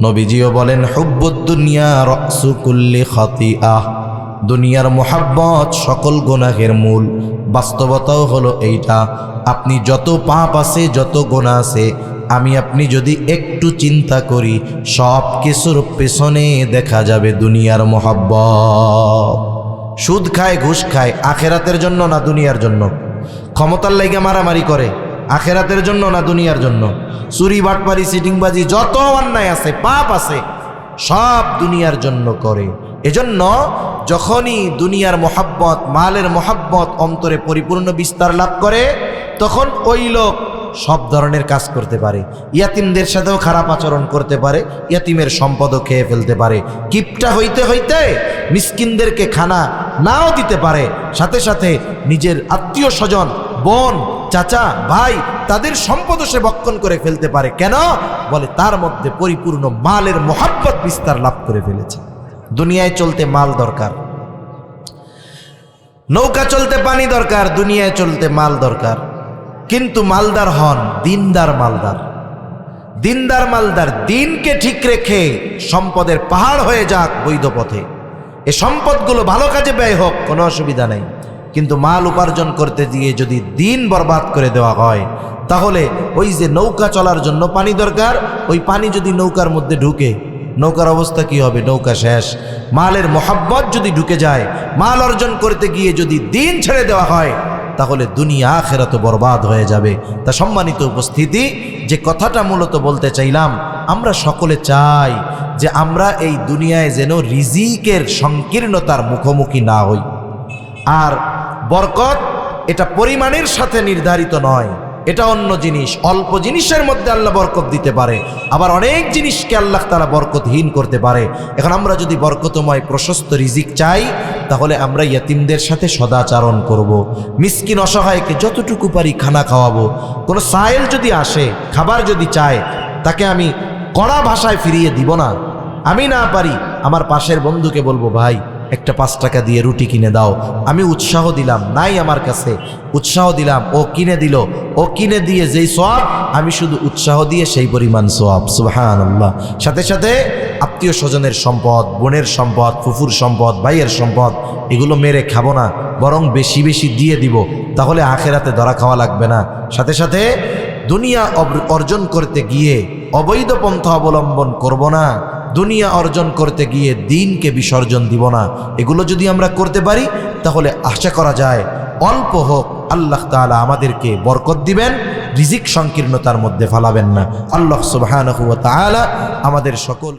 নবীজিও বলেন হুব্বুদ দুনিয়া রাসু কুল্লি খাতিআহ, দুনিয়ার মহব্বত সকল গুনাহের মূল। বাস্তবতাও হলো এইটা, আপনি যত পাপ আছে, যত গুনাহ আছে, আমি আপনি যদি একটু চিন্তা করি সব কিছুর পেছনে দেখা যাবে দুনিয়ার মহব্বত। সুদ খায়, ঘুষ খায়, আখেরাতের জন্য না দুনিয়ার জন্য? ক্ষমতার লাইগা মারামারি করে, আখেরাতের জন্য না দুনিয়ার জন্য? চুরি, বাটপারি, সিটিংবাজি, যত অন্যায় আছে, পাপ আছে, সব দুনিয়ার জন্য করে। এজন্য যখনই দুনিয়ার মহব্বত, মালের মহব্বত অন্তরে পরিপূর্ণ বিস্তার লাভ করে, তখন ওই লোক সব ধরনের কাজ করতে পারে, ইয়াতিমদের সাথেও খারাপ আচরণ করতে পারে, ইয়াতিমের সম্পদও খেয়ে ফেলতে পারে, কিপটা হইতে হইতে মিসকিনদেরকে খানা নাও দিতে পারে, সাথে সাথে নিজের আত্মীয় স্বজন, বোন, চাচা, ভাই, তাদের সম্পদও সে ভক্ষণ করে ফেলতে পারে। কেন? বলে তার মধ্যে পরিপূর্ণ মালের মহব্বত বিস্তার লাভ করে ফেলেছে। দুনিয়ায় চলতে মাল দরকার, নৌকা চলতে পানি দরকার, দুনিয়ায় চলতে মাল দরকার। কিন্তু মালদার হন দিনদার মালদার, দিনদার মালদার, দিনকে ঠিক রেখে সম্পদের পাহাড় হয়ে যাক বৈধ পথে, এ সম্পদগুলো ভালো কাজে ব্যয় হোক, কোনো অসুবিধা নেই। কিন্তু মাল উপার্জন করতে গিয়ে যদি দিন বরবাদ করে দেওয়া হয়, তাহলে ওই যে নৌকা চলার জন্য পানি দরকার, ওই পানি যদি নৌকার মধ্যে ঢুকে, নৌকার অবস্থা কি হবে? নৌকা শেষ। মালের মহব্বত যদি ঢুকে যায়, মাল অর্জন করতে গিয়ে যদি দিন ছেড়ে দেওয়া হয়, তাহলে দুনিয়া আখিরাত বরবাদ হয়ে যাবে। তা সম্মানিত উপস্থিতি, যে কথাটা মূলত বলতে চাইলাম, আমরা সকলে চাই যে আমরা এই দুনিয়ায় যেন রিজিকের সংকীর্ণতার মুখোমুখি না হই। আর বরকত এটা পরিমাণের সাথে নির্ধারিত নয়, এটা অন্য জিনিস। অল্প জিনিসের মধ্যে আল্লাহ বরকত দিতে পারে, আবার অনেক জিনিসকে আল্লাহ তাআলা বরকতহীন করতে পারে। এখন আমরা যদি বরকতময় প্রশস্ত রিজিক চাই, তাহলে আমরা ইয়তিমদের সাথে সদাচরণ করব। মিসকিন অসহায়কে যতটুকু পারি খানা খাওয়াবো। কোনো সায়েল যদি আসে, খাবার যদি চায়, তাকে আমি কড়া ভাষায় ফিরিয়ে দিব না। আমি না পারি আমার পাশের বন্ধুকে বলবো, ভাই একটা 5 টাকা দিয়ে রুটি কিনে দাও। আমি উৎসাহ দিলাম, নাই আমার কাছে, উৎসাহ দিলাম, ও কিনে দিল, ও কিনে দিয়ে যেই সওয়াব, আমি শুধু উৎসাহ দিয়ে সেই পরিমাণ সওয়াব। সুবহানাল্লাহ। সাথে সাথে আত্মীয় স্বজনের সম্পদ, বোনের সম্পদ, ফুফুর সম্পদ, ভাইয়ের সম্পদ, এগুলো মেরে খাবো না, বরং বেশি বেশি দিয়ে দিব, তাহলে আখেরাতে ধরা খাওয়া লাগবে না। সাথে সাথে দুনিয়া অর্জন করতে গিয়ে অবৈধ পন্থা অবলম্বন করব না, দুনিয়া অর্জন করতে গিয়ে দিনকে বিসর্জন দিব না। এগুলো যদি আমরা করতে পারি, তাহলে আশা করা যায় অল্প হোক আল্লাহ তাআলা আমাদেরকে বরকত দিবেন, রিজিক সংকীর্ণতার মধ্যে ফেলাবেন না। আল্লাহ সুবহানাহু ওয়া তাআলা আমাদের সকল